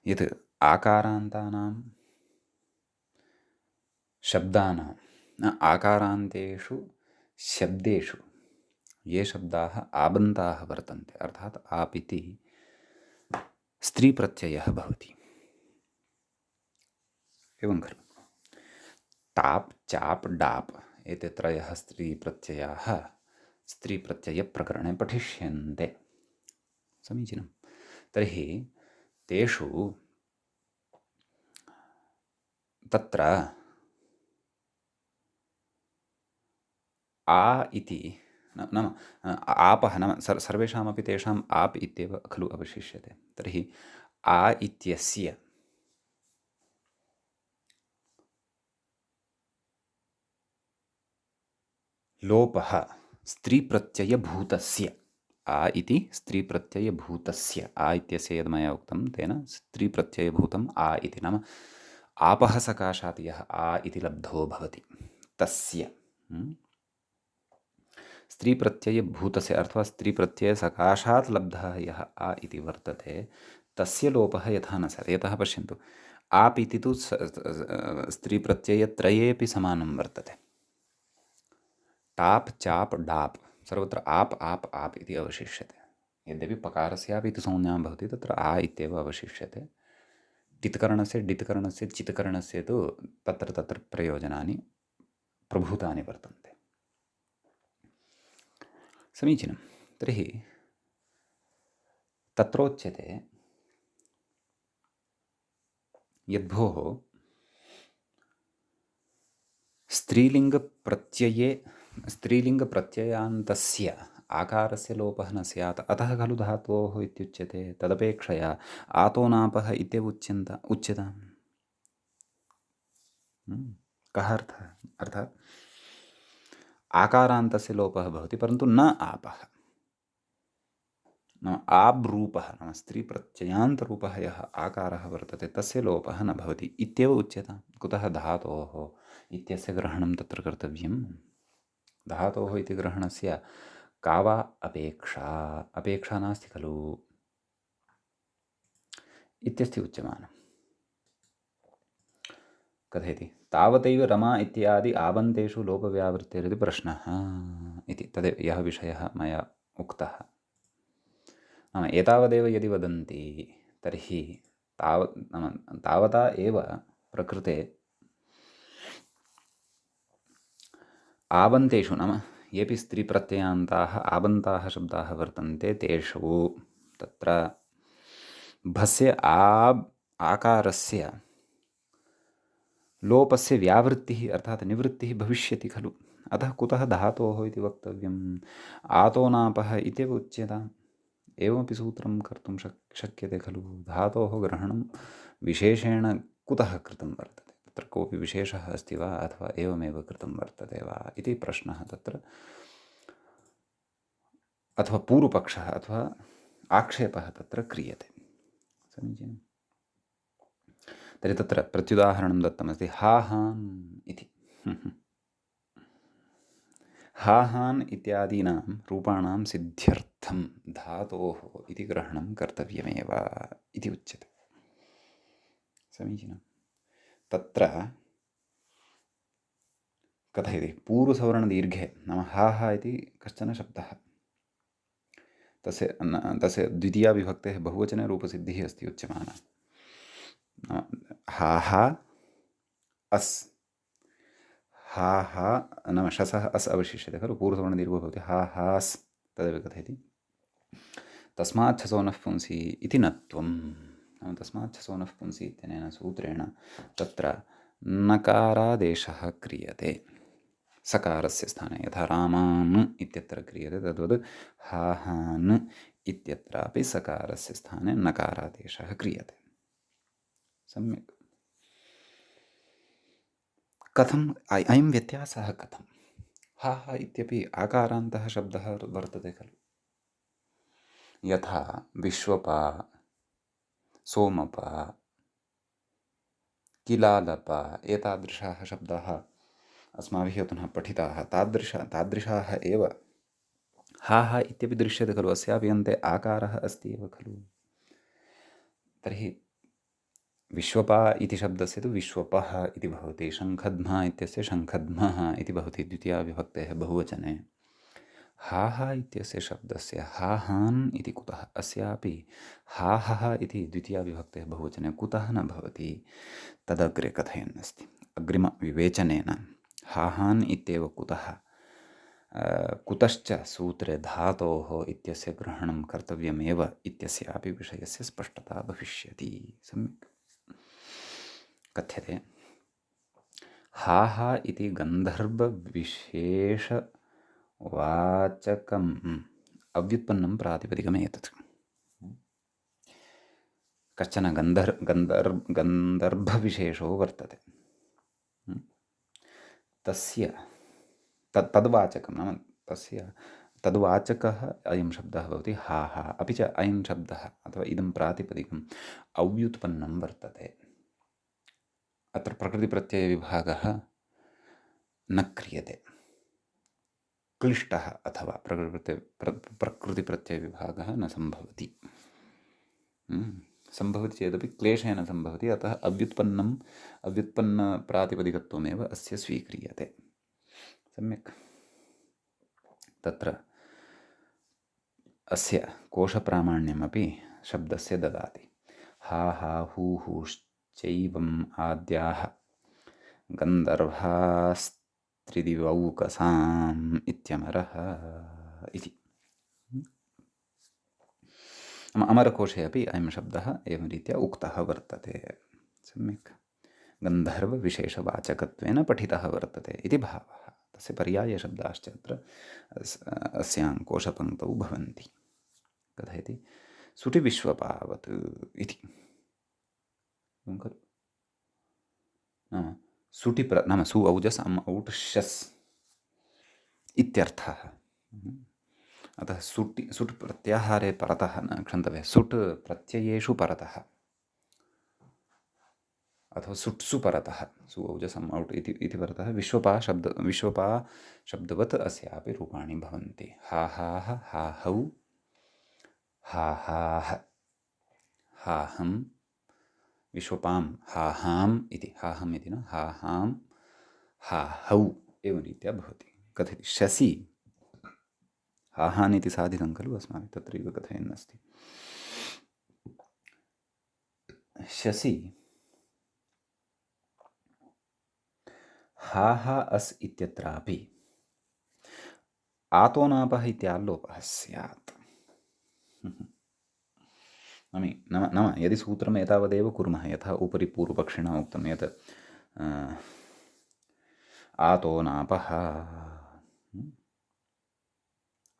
यत् आकारान्तानां शब्दानां आकारान्तेषु शब्देषु ये शब्दाः आबन्ताः वर्तन्ते, अर्थात् आप् इति स्त्रीप्रत्ययः भवति। एवं खलु। टाप् चाप् डाप् एते त्रयः स्त्रीप्रत्ययाः स्त्रीप्रत्ययप्रकरणे पठिष्यन्ते। समीचीनं। तर्हि तेषु तत्र आ इति नाम आपः नाम सर्वेषामपि तेषाम् आप् इत्येव खलु अवशिष्यते। तर्हि आ इत्यस्य लोपः स्त्रीप्रत्ययभूतस्य, आ इति स्त्रीप्रत्ययभूतस्य, आ इत्यस्य यद् मया उक्तं तेन स्त्रीप्रत्ययभूतम् आ इति, नाम आपः सकाशात् यः आ इति लब्धो भवति तस्य स्त्रीप्रत्ययभूतस्य अथवा स्त्रीप्रत्ययसकाशात् लब्धः यः आ इति वर्तते तस्य लोपः यथा न स्यात्। यतः पश्यन्तु, आप् इति तु स्त्रीप्रत्ययत्रयेऽपि समानं वर्तते। टाप् चाप् डाप् सर्वत्र आप् आप् आप् इति अवशिष्यते। यद्यपि पकारस्यापि इति संज्ञा भवति, तत्र आ इत्येव अवशिष्यते। टित्कर्णस्य डित्कर्णस्य चित्कर्णस्य तु तत्र तत्र प्रयोजनानि प्रभूतानि वर्तन्ते। समीचीनं। तर्हि तत्रोच्यते यद्भोः स्त्रीलिङ्गप्रत्ययान्तस्य आकारस्य लोपः न स्यात्, अतः खलु धातोः इत्युच्यते। तदपेक्षया आतोनापः इत्येव उच्यताम्। कः अर्थः? अर्थात् आकारान्तस्य लोपः भवति, परन्तु न आपः। नाम आब्रूपः नाम स्त्रीप्रत्ययान्तरूपः यः आकारः वर्तते तस्य लोपः न भवति इत्येव उच्यताम्। कुतः? धातोः इत्यस्य ग्रहणं तत्र कर्तव्यं। धातोः इति ग्रहणस्य का वा अपेक्षा? अपेक्षा नास्ति खलु इत्यस्ति उच्यमानम्। कथयति? तावदैव रमा इत्यादि आबन्तेषु लोपव्यावृत्तिरिति प्रश्नः इति। तदेव यः विषयः मया उक्तः। नाम एतावदेव यदि वदन्ति तर्हि तावता एव प्रकृते आबन्तेषु नाम येऽपि स्त्रीप्रत्ययान्ताः आबन्ताः शब्दाः वर्तन्ते तेषु तत्र भस्य आकारस्य लोपस्य व्यावृत्तिः अर्थात् निवृत्तिः भविष्यति खलु। अतः कुतः धातोः इति वक्तव्यम्? आतोनापः इत्येव उच्यताम्। एवमपि सूत्रं कर्तुं शक्यते खलु। धातोः ग्रहणं विशेषेण कुतः कृतं वर्तते? तत्र कोऽपि विशेषः अस्ति वा अथवा एवमेव कृतं वर्तते वा इति प्रश्नः तत्र, अथवा पूर्वपक्षः अथवा आक्षेपः तत्र क्रियते। समीचीनं। तर्हि तत्र प्रत्युदाहरणं दत्तमस्ति हाहान् इति। हाहान् इत्यादीनां रूपाणां सिद्ध्यर्थं धातोः इति ग्रहणं कर्तव्यमेव इति उच्यते। समीचीनं। तत्र कथयति? पूर्वसवर्णदीर्घे नाम हा इति कश्चन शब्दः, तस्य द्वितीया विभक्तेः बहुवचने रूपसिद्धिः अस्ति उच्यमाना। हा अस्, हा नाम शसः अस् अवशिष्यते खलु, पूर्वसवर्णदीर्घो भवति हास्, तदेव कथयति। तस्मात् छसो नः पुंसि इति नत्वं, नाम तस्मात् छसो नः पुंसि इत्यनेन सूत्रेण तत्र नकारादेशः क्रियते सकारस्य स्थाने। यथा रामान् इत्यत्र क्रियते तद्वद् हाहान् इत्यत्रापि सकारस्य स्थाने नकारादेशः क्रियते। सम्यक्। कथम् अयं व्यत्यासः कथम्? हा इत्यपि आकारान्तः शब्दः वर्तते खलु। यथा विश्वपा, सोमपा, किलालपा एतादृशाः शब्दाः अस्माभिः अधुना पठिताः, तादृशाः एव हा इत्यपि दृश्यते खलु। अस्यापि अन्ते आकारः अस्ति एव खलु। तर्हि विश्वपा इति शब्दस्य तु विश्वपः इति भवति, शङ्खध्मा इत्यस्य शङ्खध्मः इति भवति द्वितीया विभक्तेः बहुवचने। हा हा इत्यस्य शब्दस्य हा हान् इति कुतः अस्यापि हा हः इति द्वितीयाविभक्तेः बहुवचने कुतः न भवति तदग्रे कथयन्नस्ति। अग्रिमविवेचनेन हा हान् इत्येव कुतः कुतश्च सूत्रे धातोः इत्यस्य ग्रहणं कर्तव्यमेव इत्यस्यापि विषयस्य स्पष्टता भविष्यति। सम्यक् कथ्यते। हा हा इति गन्धर्वविशेषवाचकम् अव्युत्पन्नं प्रातिपदिकम् एतत्। कश्चन गन्धर्भविशेषो वर्तते। तस्य तद्वाचकं नाम तस्य तद्वाचकः अयं शब्दः भवति हा हा। अपि च अयं शब्दः अथवा इदं प्रातिपदिकम् अव्युत्पन्नं वर्तते। अत्र प्रकृतिप्रत्ययविभागः न क्रियते। क्लिष्टः अथवा प्रकृतिप्रत्ययविभागः न सम्भवति। सम्भवति चेदपि क्लेशेन सम्भवति। अतः अव्युत्पन्नप्रातिपदिकत्वमेव अस्य स्वीक्रियते। सम्यक्। तत्र अस्य कोशप्रामाण्यमपि शब्दस्य ददाति। हा हा हू हूश्चैवम् आद्याः गन्धर्वास्त्रिदिवौकसाम् इत्यमरः इति। अमरकोशे अपि अयं शब्दः एवं रीत्या उक्तः वर्तते। सम्यक्। गन्धर्वविशेषवाचकत्वेन पठितः वर्तते इति भावः। तस्य पर्यायशब्दाश्च अत्र अस्यां कोशपङ्क्तौ भवन्ति। कथयति सुटिविश्वपावत् इति। नाम नाम सु औजस् अम् औट् शस् इत्यर्थः। अतः सुट् प्रत्याहारे परतः न क्षन्तव्यः। सुट् प्रत्ययेषु परतः अथवा सुट्सु परतः सु औजस् अम् औट् इति परतः विश्वपा शब्दवत् अस्यापि रूपाणि भवन्ति। हा हाः हा हौ हा हाः हा हम् विश्वपां हा हाम् इति हा हम् इति न हा हाम् हा हौ एवं रीत्या भवति। कथयति शसि हा हान् इति साधितं खलु अस्माभिः तत्रैव कथयन्नस्ति। शसि हा हा अस् इत्यत्रापि आतोनापः इत्याल्लोपः स्यात्। नाम यदि सूत्रम् एतावदेव कुर्मः यथा उपरि पूर्वपक्षिणा उक्तं यत् आतोनापः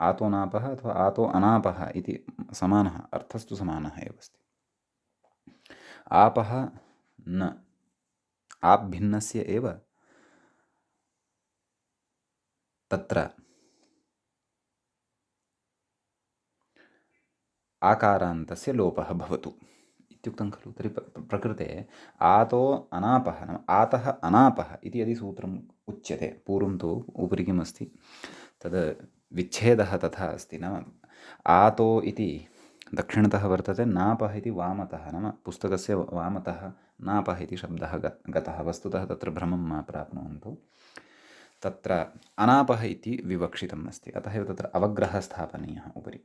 आतोनापः अथवा आतो अनापः इति समानः अर्थस्तु समानः एव अस्ति। आपः न आप् भिन्नस्य एव तत्र आकारान्तस्य लोपः भवतु इत्युक्तं खलु। तर्हि प्रकृते आतो अनापः नाम आतः अनापः इति यदि सूत्रम् उच्यते पूर्वं तु उपरि किमस्ति तद् विच्छेदः तथा अस्ति। नाम आतो इति दक्षिणतः वर्तते नापः इति वामतः नाम पुस्तकस्य वामतः नापः इति शब्दः गतः। वस्तुतः तत्र भ्रमं मा प्राप्नुवन्तु। तत्र अनापः इति विवक्षितम् अस्ति। अतः एव तत्र अवग्रहः स्थापनीयः उपरि।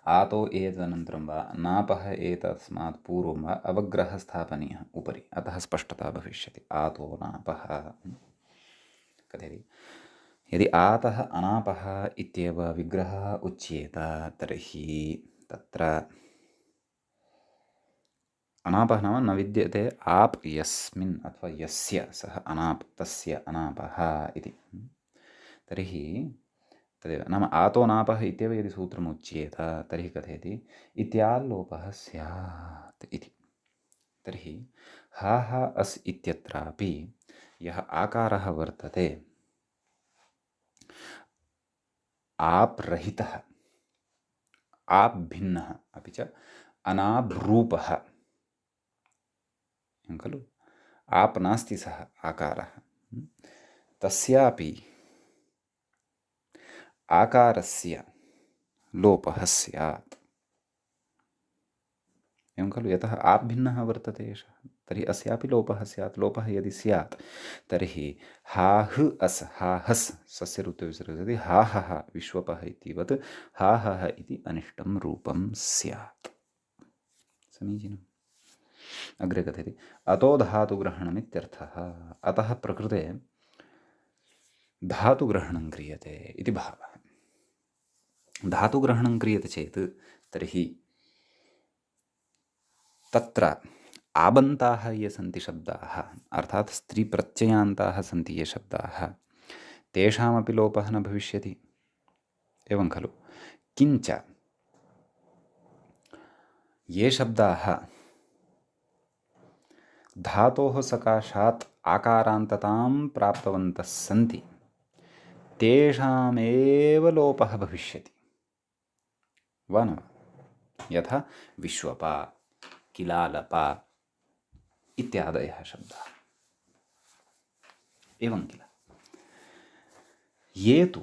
आतो एतदनन्तरं वा नापः एतस्मात् पूर्वं वा अवग्रहः स्थापनीयः उपरि। अतः स्पष्टता भविष्यति। आतो नापः कथयति। यदि आतः अनापः इत्येव विग्रहः उच्येत तर्हि तत्र अनापः नाम न विद्यते आप् यस्मिन् अथवा यस्य सः अनाप् तस्य अनापः इति। तर्हि तदेव नाम आतो नापः इत्येव यदि सूत्रम् उच्येत तर्हि कथयति इत्याल्लोपः स्यात् इति। तर्हि हा हा अस् इत्यत्रापि यः आकारः वर्तते आप् रहितः आप् भिन्नः अपि च अनाभ्रूपः खलु। आप् नास्ति सः आकारः तस्यापि आकारस्य लोपः स्यात्। एवं खलु? यतः आभिन्नः वर्तते एषः, तर्हि अस्यापि लोपः स्यात्। लोपः यदि स्यात् तर्हि हा हृ अस् हा हस् सस्य ऋतुविसर्गति हा हः विश्वपः इतिवत् हा हः इति अनिष्टं रूपं स्यात्। समीचीनम्। अग्रे कथयति अतो धातुग्रहणमित्यर्थः। अतः प्रकृते धातुग्रहणं क्रियते इति भावः। धातुग्रहणं क्रियते चेत् तर्हि तत्र आबन्ताः ये सन्ति शब्दाः, अर्थात् स्त्रीप्रत्ययान्ताः सन्ति ये शब्दाः, तेषामपि लोपः न भविष्यति। एवं खलु? किञ्च ये शब्दाः धातोः सकाशात् आकारान्ततां प्राप्तवन्तः सन्ति तेषामेव लोपः भविष्यति, वा न वा? यथा विश्वपा, किलालपा इत्यादयः शब्दाः। एवं किल? ये तु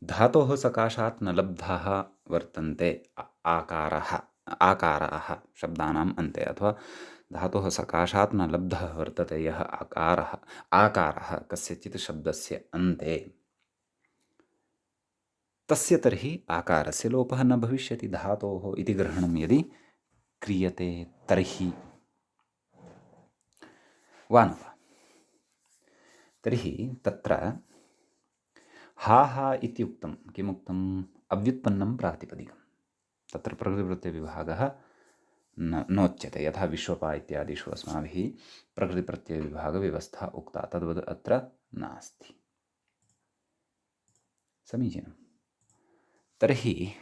धातोः सकाशात् न लब्धाः वर्तन्ते आकाराः शब्दानाम् अन्ते, अथवा धातोः सकाशात् न लब्धः वर्तते यः आकारः कस्यचित् शब्दस्य अन्ते, तस्य तर्हि आकारस्य लोपः न भविष्यति। धातोः इति ग्रहणं यदि क्रियते तर्हि, वा न वा? तर्हि तत्र हा हा इत्युक्तं किमुक्तम्? अव्युत्पन्नं प्रातिपदिकं। तत्र प्रकृतिप्रत्ययविभागः नोच्यते। यथा विश्वपा इत्यादिषु अस्माभिः प्रकृतिप्रत्ययविभागव्यवस्था उक्ता, तद्वत् अत्र नास्ति। समीचीनं। तर्हि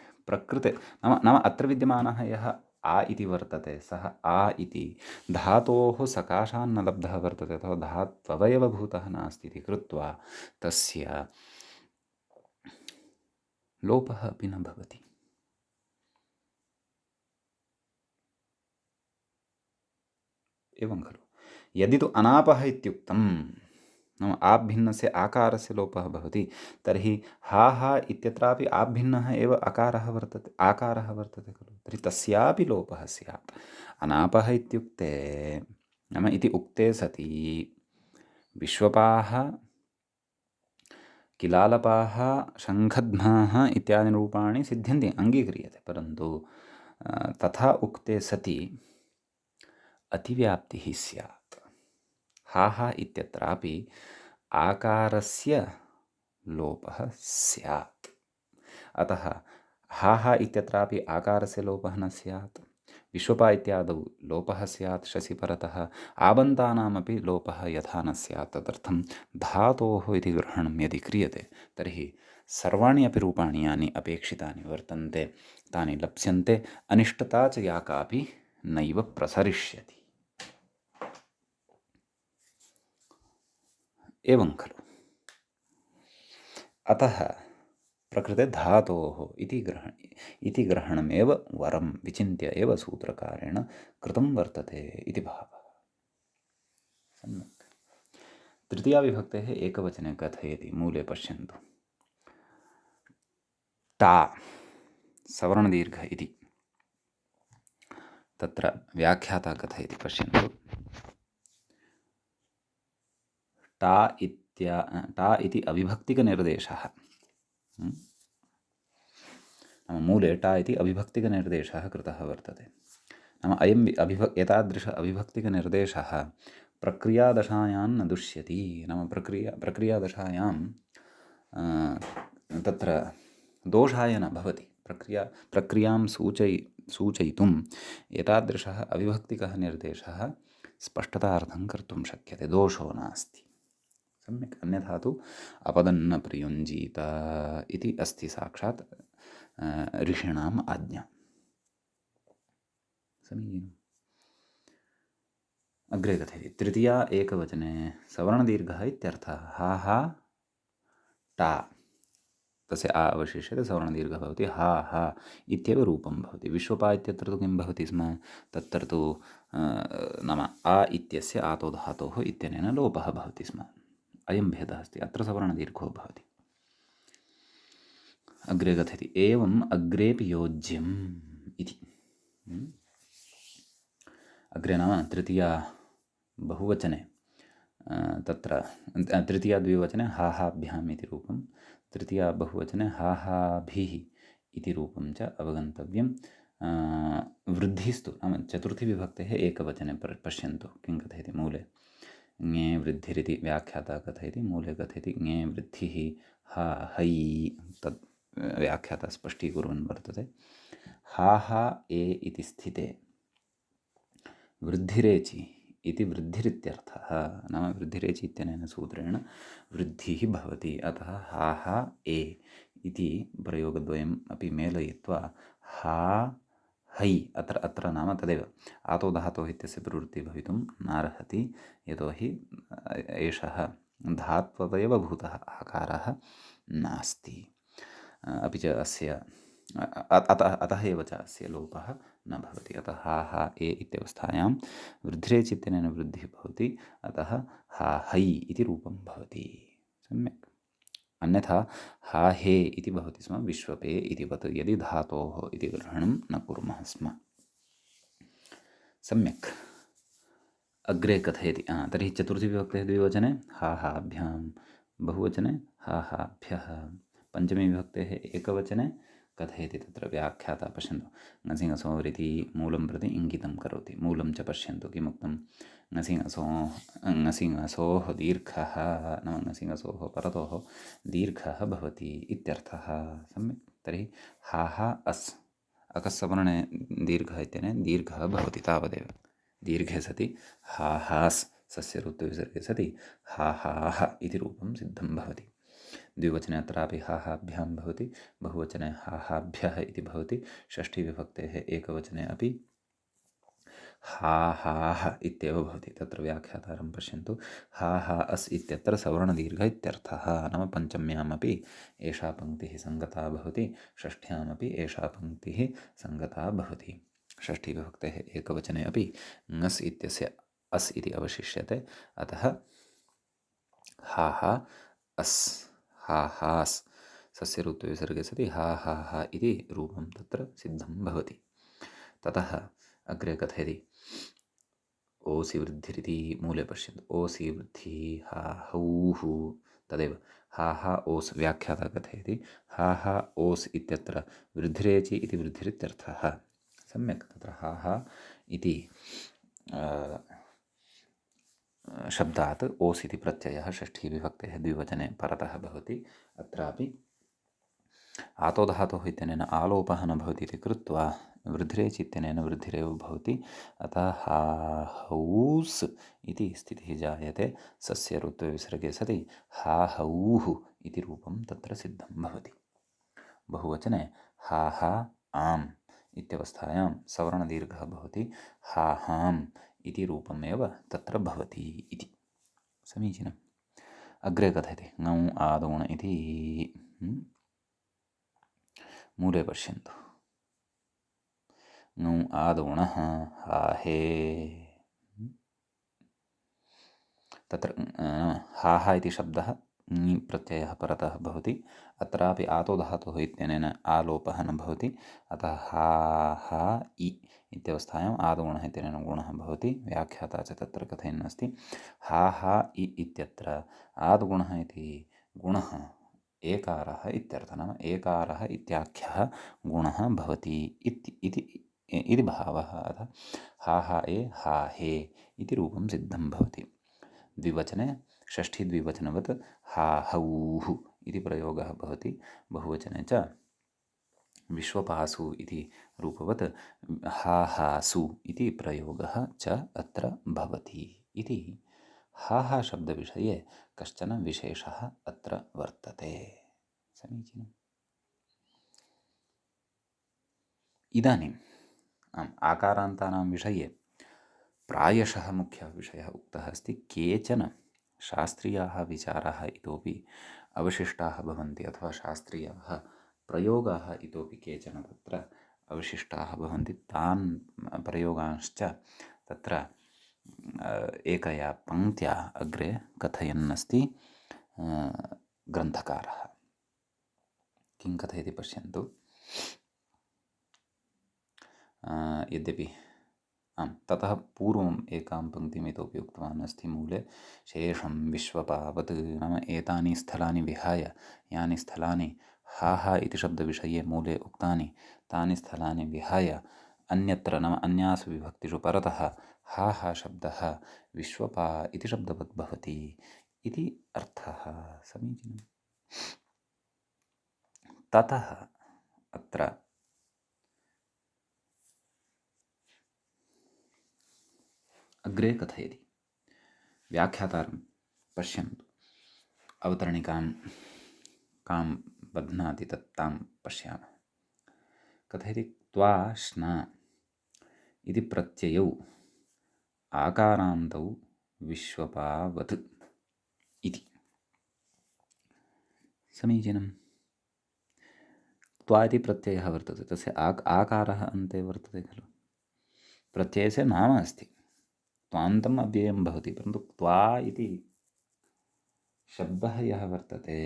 नाम अत्र विद्यमानः यः आ इति वर्तते, सः आ इति धातोः सकाशान्न लब्धः वर्तते, अथवा धात्वयवभूतः नास्ति इति कृत्वा तस्य लोपः अपि न भवति। एवं खलु? यदि तु अनापः इत्युक्तं, नाम आभिन्नस्य आकारस्य लोपः भवति, तर्हि हा हा इत्यत्रापि आभिन्नः एव आकारः वर्तते खलु? तर्हि तस्यापि लोपः स्यात्। अनापः इत्युक्ते नाम इति उक्ते सति विश्वपाः, किलालपाः, शङ्खध्माः इत्यादीनि रूपाणि सिद्ध्यन्ति, अङ्गीक्रियते। परन्तु तथा उक्ते सति अतिव्याप्तिः स्यात्। हा हा इत्यत्रापि आकारस्य लोपः स्यात्। अतः हा हा इत्यत्रापि आकारस्य लोपः न स्यात्। विश्वपा इत्यादौ लोपः स्यात् शसि परतः। आबन्तानामपि लोपः यथा न स्यात्। तदर्थं धातोः इति ग्रहणं यदि क्रियते तर्हि सर्वाणि अपि रूपाणि यानि अपेक्षितानि वर्तन्ते तानि लप्स्यन्ते। अनिष्टता च या कापि नैव प्रसरिष्यति। एवं खलु? अतः प्रकृते धातोः इति ग्रहणमेव वरं विचिन्त्य एव सूत्रकारेण कृतं वर्तते इति भावः। सम्यक्। तृतीयाविभक्तेः एकवचने कथयति, मूले पश्यन्तु। टा सवर्णदीर्घ इति तत्र व्याख्याता कथयति, पश्यन्तु। टा इति अविभक्तिकनिर्देशः। नाम मूले टा इति अविभक्तिकनिर्देशः कृतः वर्तते। नाम अयं एतादृश अविभक्तिकनिर्देशः प्रक्रियादशायां न दुष्यति। नाम प्रक्रियादशायां तत्र दोषाय न भवति। प्रक्रियां सूचयितुम् एतादृशः अविभक्तिकः निर्देशः स्पष्टतार्थं कर्तुं शक्यते, दोषो नास्ति। सम्यक्। अन्यथा तु अपदन्न प्रयुञ्जीत इति अस्ति साक्षात् ऋषीणाम् आज्ञा। समीचीनम्। अग्रे कथयति तृतीया एकवचने सवर्णदीर्घः इत्यर्थः। हा हा टा तस्य आ अवशिष्यते, सवर्णदीर्घः भवति, हा हा इत्येव रूपं भवति। विश्वपा इत्यत्र तु किं भवति स्म? तत्र तु नाम आ इत्यस्य आतो धातोः इत्यनेन लोपः भवति स्म। अयं भेदः अस्ति। अत्र सवर्णदीर्घो भवति। अग्रे कथयति एवम् अग्रेपि योज्यम् इति। अग्रे नाम तृतीया बहुवचने तत्र तृतीया द्विवचने हाहाभ्याम् इति रूपं, तृतीया बहुवचने हाहाभिः इति रूपं च अवगन्तव्यं। वृद्धिस्तु नाम चतुर्थी विभक्तेः एकवचने पश्यन्तु किं कथयति मूले। ङे वृद्धिरिति व्याख्याता कथयति, मूले कथयति ङे वृद्धिः हा है तद् व्याख्याता स्पष्टीकुर्वन् वर्तते। हा हा ए इति स्थिते वृद्धिरेचि इति वृद्धिरित्यर्थः, नाम वृद्धिरेचि इत्यनेन सूत्रेण वृद्धिः भवति। अतः हा हा ए इति प्रयोगद्वयम् अपि मेलयित्वा हा है अत्र नाम तदेव आतो धातोः इत्यस्य प्रवृत्तिः भवितुं नार्हति, यतोहि एषः धात्ववयवभूतः आकारः नास्ति। अपि च अस्य अतः एव च अस्य लोपः न भवति। अतः हा हा ए इत्यवस्थायां वृद्धिरेच् इत्यनेन वृद्धिः भवति, अतः हा है इति रूपं भवति। सम्यक्। अन्यथा हा हे इति भवति स्म विश्वपे इति वत्, यदि धातोः इति ग्रहणं न कुर्मः स्म। सम्यक्। अग्रे कथयति तर्हि चतुर्थी विभक्तेः द्विवचने हा हाभ्यां, बहुवचने हा हाभ्यः, पञ्चमी विभक्तेः एकवचने कथयति तत्र व्याख्याता पश्यन्तु। ङसिङसोरिति मूलं प्रति इङ्गितं करोति। मूलं च पश्यन्तु किमुक्तं। ङसिङसोः दीर्घः नाम ङसिङसोः परतोः दीर्घः भवति इत्यर्थः। सम्यक्। तर्हि हा हा अस् अकस्सवर्णे दीर्घः इत्यनेन दीर्घः भवति तावदेव। दीर्घे सति हा हास् सस्य ऋत्विसर्गे सति हा हाः इति रूपं सिद्धं भवति। द्विवचने अत्रापि हा हाभ्यां भवति, बहुवचने हा हाभ्यः इति भवति, षष्ठी विभक्तेः एकवचने अपि हा हाः इत्येव भवति। तत्र व्याख्यातारं पश्यन्तु। हा हा अस् इत्यत्र सवर्णदीर्घ इत्यर्थः, नाम पञ्चम्यामपि एषा पङ्क्तिः सङ्गता भवति, षष्ठ्यामपि एषा पङ्क्तिः सङ्गता भवति। षष्ठी विभक्तेः एकवचने अपि ङस् इत्यस्य अस् इति अवशिष्यते, अतः हा हा अस् हा हास् सस्य ऋत्विसर्गे सति हा हा हा इति रूपं तत्र सिद्धं भवति। ततः अग्रे कथयति ओसि वृद्धिरिति मूले पश्यन्तु। ओसि वृद्धिः हा हौः तदेव हा हा ओस् व्याख्याता कथयति हा हा ओस् इत्यत्र वृद्धिरेचि इति वृद्धिरित्यर्थः। सम्यक्। तत्र हा हा इति शब्दात् ओस् इति प्रत्ययः षष्ठी विभक्तेः द्विवचने परतः भवति। अत्रापि आतो धातोः इत्यनेन आलोपः न भवति इति कृत्वा वृद्धिरेच् इत्यनेन वृद्धिरेव भवति। अतः हा हौस् इति स्थितिः जायते, सस्य ऋत्विसर्गे सति हा हौः इति रूपं तत्र सिद्धं भवति। बहुवचने हा हा आम् इत्यवस्थायां सवर्णदीर्घः भवति, हा हाम् इति रूपमेव तत्र भवति इति। समीचीनम्। अग्रे कथयति ङौ आदोण इति मूले पश्यन्तु। ङौ आदोणः हा हे तत्र हा हा इति शब्दः ङि प्रत्ययः परतः भवति। अत्रापि आतो धातुः इत्यनेन आलोपः न भवति, अतः हा हा इ इत्यवस्थायाम् आदोणः इत्यनेन गुणः भवति। व्याख्याता च तत्र कथयन्नस्ति हा हा इ इत्यत्र आद्गुणः इति गुणः एकारः इत्यर्थः, नाम एकारः इत्याख्यः गुणः भवति इति भावः। अतः हा हा ए हा हे इति रूपं सिद्धं भवति। द्विवचने षष्ठी द्विवचनवत् हा हौः इति प्रयोगः भवति। बहुवचने च विश्वपासु इति रूपवत् हा हासु इति प्रयोगः च अत्र भवति इति। हा हा शब्दविषये कश्चन विशेषः अत्र वर्तते। समीचीनम्। इदानीम् आकारान्तानां विषये प्रायशः मुख्यः विषयः उक्तः अस्ति। केचन शास्त्रीयाः विचाराः इतोपि अवशिष्टाः भवन्ति, अथवा शास्त्रीयाः प्रयोगाः इतोपि केचन तत्र अवशिष्टाः भवन्ति। तान् प्रयोगांश्च तत्र एकया पङ्क्त्या अग्रे कथयन्नस्ति ग्रन्थकारः। किं कथयति पश्यन्तु। यद्यपि ततः पूर्वम् एकां पङ्क्तिम् इतोपि उक्तवान् अस्ति मूले, शेषं विश्वपावत्, नाम एतानि स्थलानि विहाय यानि स्थलानि हा हा इति शब्दविषये मूले उक्तानि, तानि स्थलानि विहाय अन्यत्र, नाम अन्यासु विभक्तिषु परतः हा हा शब्दः विश्वपा इति शब्दवत् भवति इति अर्थः। समीचीनम्। ततः अत्र अग्रे कथयति, व्याख्यातारं पश्यन्तु, अवतरणिकां कां बध्नाति तां पश्यामः। कथयति, त्वा श्ना इति प्रत्ययौ आकारान्तौ विश्वपावत् इति। समीचीनं। त्वा इति प्रत्ययः वर्तते, तस्य आकारः अन्ते वर्तते खलु। प्रत्ययस्य नाम अस्ति, त्वान्तम् अव्ययं भवति, परन्तु त्वा इति शब्दः यः वर्तते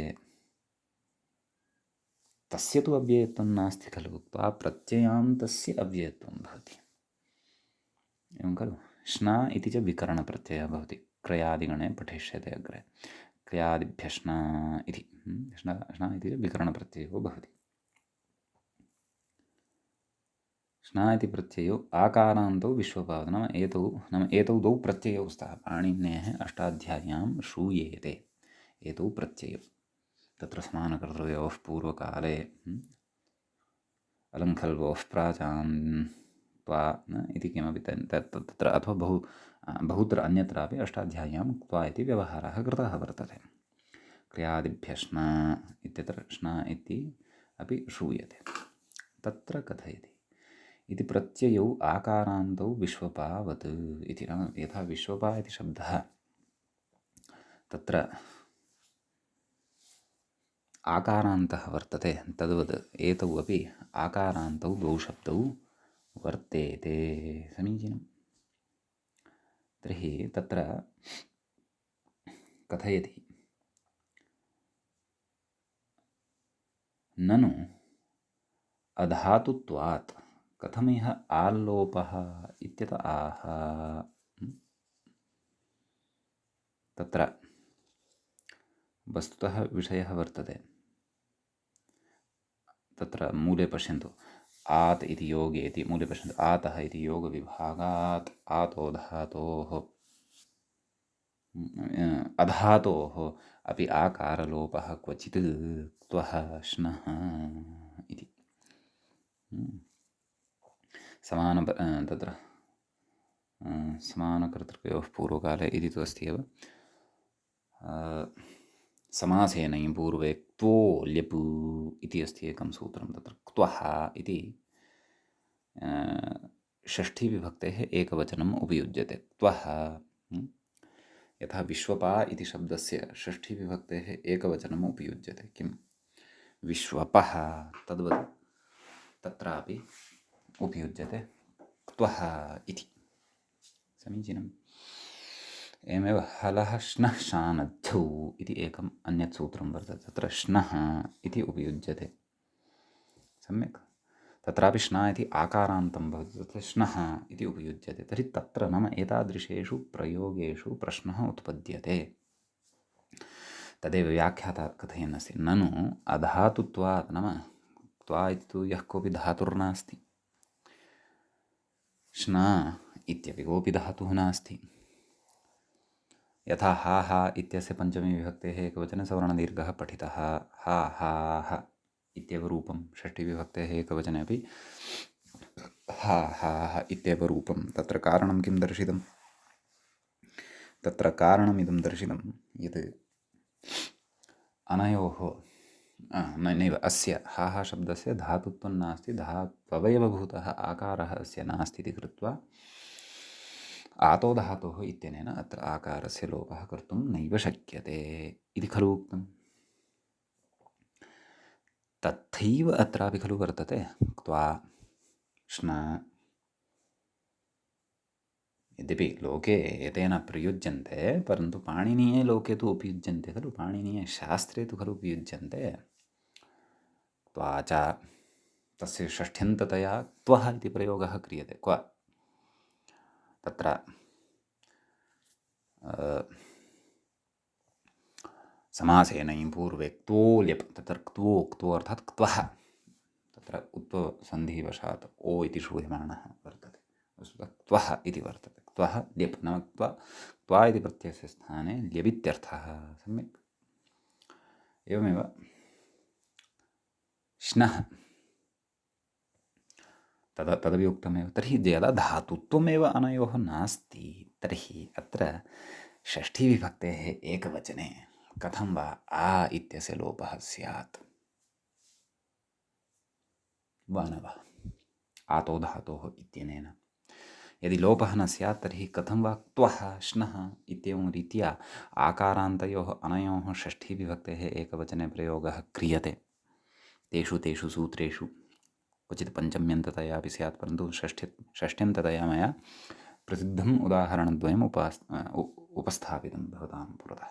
तस्य तु अव्ययत्वं नास्ति खलु। त्वा प्रत्ययान्तस्य अव्ययत्वं भवति, एवं खलु। श्ना इति च विकरणप्रत्ययः भवति, क्रयादिगणे पठिष्यते अग्रे। क्रियादिभ्यश्ना इति, श्ना इति विकरणप्रत्ययो भवति। श्ना इति प्रत्ययो आकारान्तौ विश्वपावत्, नाम एतौ द्वौ प्रत्ययौ स्तः। पाणिनेः अष्टाध्याय्यां श्रूयेते एतौ प्रत्ययौ। तत्र समानकर्तृयोः पूर्वकाले अलङ्खल्वोः प्राचां त्वा इति किमपि तत्र अथवा बहुत्र अन्यत्रापि अष्टाध्याय्यां त्वा इति व्यवहारः कृतः वर्तते। क्रियादिभ्यश्ना इत्यत्र श्ना इति अपि श्रूयते। तत्र कथयति, इति प्रत्ययौ आकारान्तौ विश्वपावत् इति, नाम यथा विश्वपा इति शब्दः तत्र आकारान्तः वर्तते, तद्वत् एतौ अपि आकारान्तौ द्वौ शब्दौ वर्तेते। समीचीनं। तर्हि तत्र कथयति, ननु अधातुत्वात् कथमिह आल्लोपः इत्यत आह। तत्र वस्तुतः विषयः वर्तते, तत्र मूले पश्यन्तु, आत् इति योगे इति मूले पश्यन्तु, आतः इति योगविभागात् आतो धातोः अधातोः अपि आकारलोपः क्वचित् त्वः श्नः इति। तत्र समानकर्तृकयोः पूर्वकाले इति तु अस्ति एव। समासेनै पूर्वे क्त्वो ल्यपु इति अस्ति एकं सूत्रं। तत्र क्त्वः इति षष्ठीविभक्तेः एकवचनम् उपयुज्यते। क्त्वः, यथा विश्वपा इति शब्दस्य षष्ठीविभक्तेः एकवचनम् उपयुज्यते, किं विश्वपः, तद्वत् तत्रापि उपयुज्यते क्त्वः इति। समीचीनम्। एवमेव हलः श्नः शानद्धौ इति एकम् अन्यत् सूत्रं वर्तते, तत्र श्नः इति उपयुज्यते। सम्यक्। तत्रापि श्ना इति आकारान्तं भवति, तत्र श्नः इति उपयुज्यते। तर्हि तत्र नाम एतादृशेषु प्रयोगेषु प्रश्नः उत्पद्यते। तदेव व्याख्याता कथयन् अस्ति, ननु अधातुत्वात्, नाम त्वा इति तु यः कोऽपि धातुर्नास्ति, श्ना इत्यपि कोऽपि धातुः नास्ति। यथा हा हा इत्यस्य पञ्चमी विभक्तेः एकवचने सवर्णदीर्घः पठितः, हा हा ह इत्येव रूपं, षष्ठीविभक्तेः एकवचने अपि हा हा ह इत्येव रूपं। तत्र कारणं किं दर्शितं? तत्र कारणमिदं दर्शितं यत् अनयोः नैव अस्य हा हा शब्दस्य धातुत्वं नास्ति, धात्ववयवभूतः आकारः अस्य नास्ति इति कृत्वा आतो धातोः इत्यनेन अत्र आकारस्य लोपः कर्तुं नैव शक्यते इति खलु उक्तम्। तथैव अत्रापि खलु वर्तते, क्त्वा श्ना, यद्यपि लोके एतेन प्रयुज्यन्ते, परन्तु पाणिनीये लोके तु उपयुज्यन्ते खलु, पाणिनीयशास्त्रे तु खलु उपयुज्यन्ते। त्वा च तस्य षष्ठ्यन्ततया क्त्वः इति प्रयोगः क्रियते। क्व तत्र समासेन पूर्वे क्त्वो ल्यप्, तत्र क्त्वो अर्थात् क्त्वः, तत्र उत्वसन्धिवशात् ओ इति श्रूयमाणः वर्तते, वस्तुतः क्त्वः इति वर्तते। क्त्वः ल्यप् नाम क्त्वा इति प्रत्ययस्य स्थाने ल्यबित्यर्थः। सम्यक्। एवमेव श्नः तदपि उक्तमेव। तर्हि यदा धातुत्वमेव अनयोः नास्ति तर्हि अत्र षष्ठीविभक्तेः एकवचने कथं वा आ इत्यस्य लोपः स्यात् वा न वा आतो धातोः इत्यनेन? यदि लोपः न स्यात् तर्हि कथं वा क्त्वः श्नः इत्येवं रीत्या आकारान्तयोः अनयोः षष्ठीविभक्तेः एकवचने प्रयोगः क्रियते। तेषु सूत्रेषु क्वचित् पञ्चम्यन्ततया अपि स्यात्, परन्तु षष्ठ्यन्ततया मया प्रसिद्धम् उदाहरणद्वयम् उपस्थापितं भवतां पुरतः।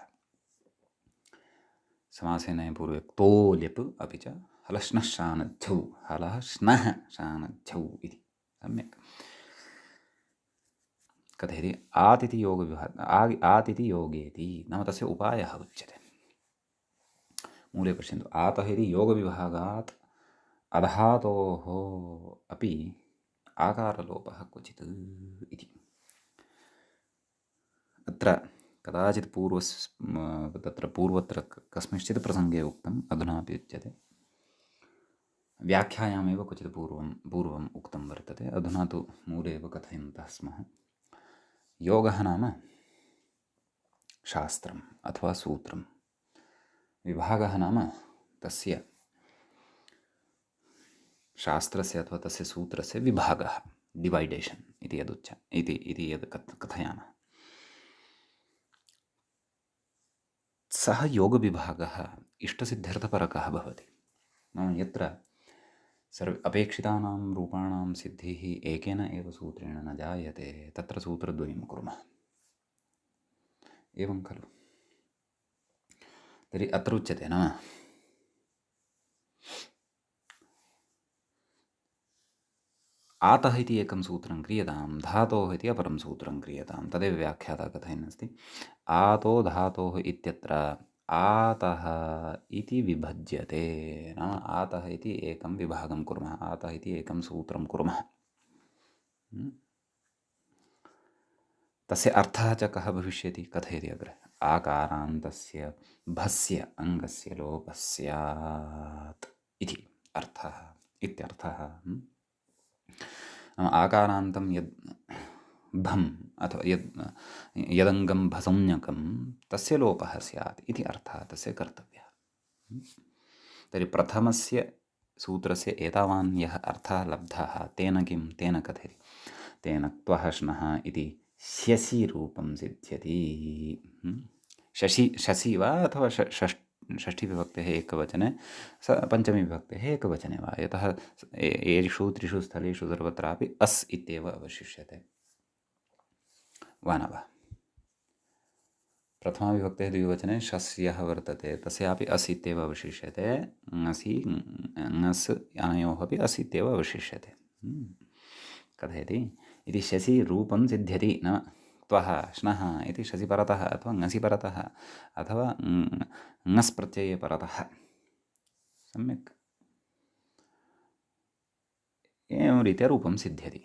समासेन पूर्वे क्तो ल्यप् अपि च हलश्नः शानद्धौ, हलः श्नः शानद्धौ इति। सम्यक्। कथयति आतिथि आतिथि योगेति नाम तस्य उपायः उच्यते। मूले पश्यन्तु, आतः इति योगविभागात् अधातोः अपि आकारलोपः क्वचित् इति। अत्र कदाचित् पूर्वत्र कस्मिंश्चित् प्रसङ्गे उक्तम्, अधुनापि उच्यते। व्याख्यायामेव क्वचित् पूर्वम् उक्तं वर्तते। अधुना तु मूले एव कथयन्तः स्मः। योगः नाम शास्त्रम् अथवा सूत्रं, विभागः नाम तस्य शास्त्रस्य अथवा तस्य सूत्रस्य विभागः, डिवैडेशन् इति यद् कथयामः। सः योगविभागः इष्टसिद्ध्यर्थपरकः भवति। नाम यत्र अपेक्षितानां रूपाणां सिद्धिः एकेन एव सूत्रेण न जायते तत्र सूत्रद्वयं कुर्मः। एवं खलु? तर्हि अत्र उच्यते नाम आतः इति एकं सूत्रं क्रियतां, धातोः इति अपरं सूत्रं क्रियतां। तदेव व्याख्याता कथयन्नस्ति। आतो धातोः इत्यत्र आतः इति विभज्यते, नाम आतः इति एकं विभागं कुर्मः, आतः इति एकं सूत्रं कुर्मः। तस्य अर्थः च कः भविष्यति? कथयति अग्रे। आकारान्तस्य भस्य अङ्गस्य लोपः स्यात् इति अर्थः इत्यर्थः। आकारान्तं यद् भम् अथवा यदङ्गं भसंज्ञकं तस्य लोपः स्यात् इति अर्थः तस्य कर्तव्यः। तर्हि प्रथमस्य सूत्रस्य एतावान् यः अर्थः लब्धः तेन किं? तेन कथयति, तेन क्त्वः श्नः इति शशिरूपं सिद्ध्यति। शशि वा अथवा षष्ठीविभक्तेः एकवचने, पञ्चमीविभक्तेः एकवचने वा, यतः एषु त्रिषु स्थलेषु सर्वत्रापि अस् इत्येव अवशिष्यते वा न वा? प्रथमाविभक्तेः द्विवचने शस्यः वर्तते, तस्यापि अस् इत्येव अवशिष्यते। ङसि ङस् अनयोः अपि अस् इत्येव अवशिष्यते। कथयति इति शशिरूपं सिद्ध्यति, न क्त्वः श्नः इति शशि परतः अथवा ङसि परतः अथवा ङस् प्रत्यये परतः। सम्यक्। एवं रीत्या रूपं सिद्ध्यति।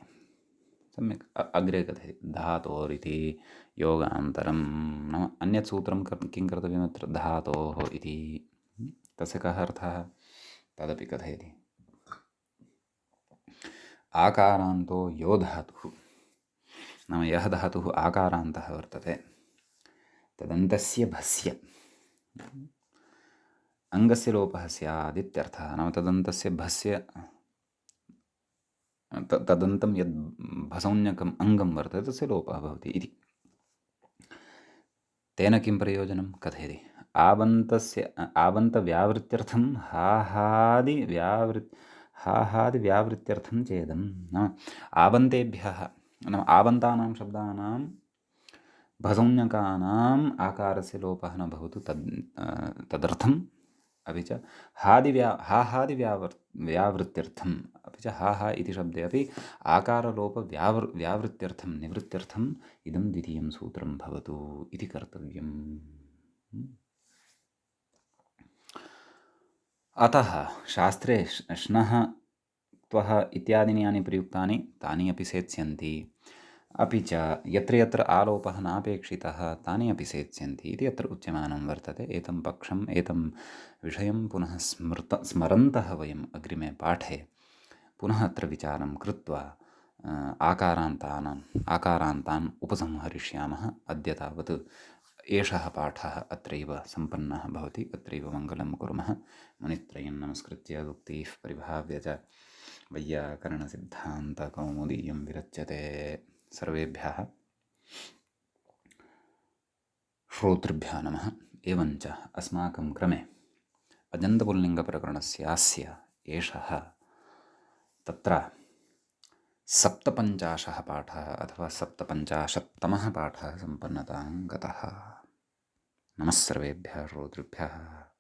सम्यक्। अग्रे कथयति धातोरिति योगान्तरं, नाम अन्यत् सूत्रं किं कर्तव्यमत्र? धातोः इति। तस्य कः अर्थः? तदपि कथयति। आकारान्तो यो धातुः, नाम यः धातुः आकारान्तः वर्तते तदन्तस्य भस्य अङ्गस्य लोपः स्यादित्यर्थः। नाम तदन्तस्य भस्य तदन्तं यद् भसंज्ञकम् अङ्गं वर्तते तस्य लोपः भवति इति। तेन किं प्रयोजनं? कथयति आवन्तव्यावृत्त्यर्थं हाहादिव्यावृत्त्यर्थं चेदं, नाम आवन्तेभ्यः, नाम आवन्तानां शब्दानां भसंज्ञकानाम् आकारस्य लोपः न भवतु तदर्थं अपि च व्यावृत्त्यर्थम् अपि च हा हा इति शब्दे अपि व्यावृत्त्यर्थं निवृत्त्यर्थम् इदं द्वितीयं सूत्रं भवतु इति कर्तव्यम्। अतः शास्त्रे श्नः त्वः इत्यादीनि यानि प्रयुक्तानि तानि अपि सेत्स्यन्ति। अपि च यत्र यत्र आलोपः नापेक्षितः तानि अपि सेत्स्यन्ति इति अत्र उच्यमानं वर्तते। एतं पक्षम् एतं विषयं पुनः स्मरन्तः वयम् अग्रिमे पाठे पुनः अत्र विचारं कृत्वा आकारान्तान् उपसंहरिष्यामः। अद्य तावत् एषः पाठः अत्रैव सम्पन्नः भवति। अत्रैव मङ्गलं कुर्मः। मुनित्रयं नमस्कृत्य उक्तिः परिभाव्य च वैयाकरणसिद्धान्तकौमुदीयं विरच्यते। सर्वेभ्यः श्रोतृभ्यः नमः। एवञ्च अस्माकं क्रमे अजन्तपुल्लिङ्गप्रकरणस्यास्य एषः तत्र 57 पाठः अथवा 57तमः पाठः सम्पन्नतां गतः। नमः सर्वेभ्यः श्रोतृभ्यः।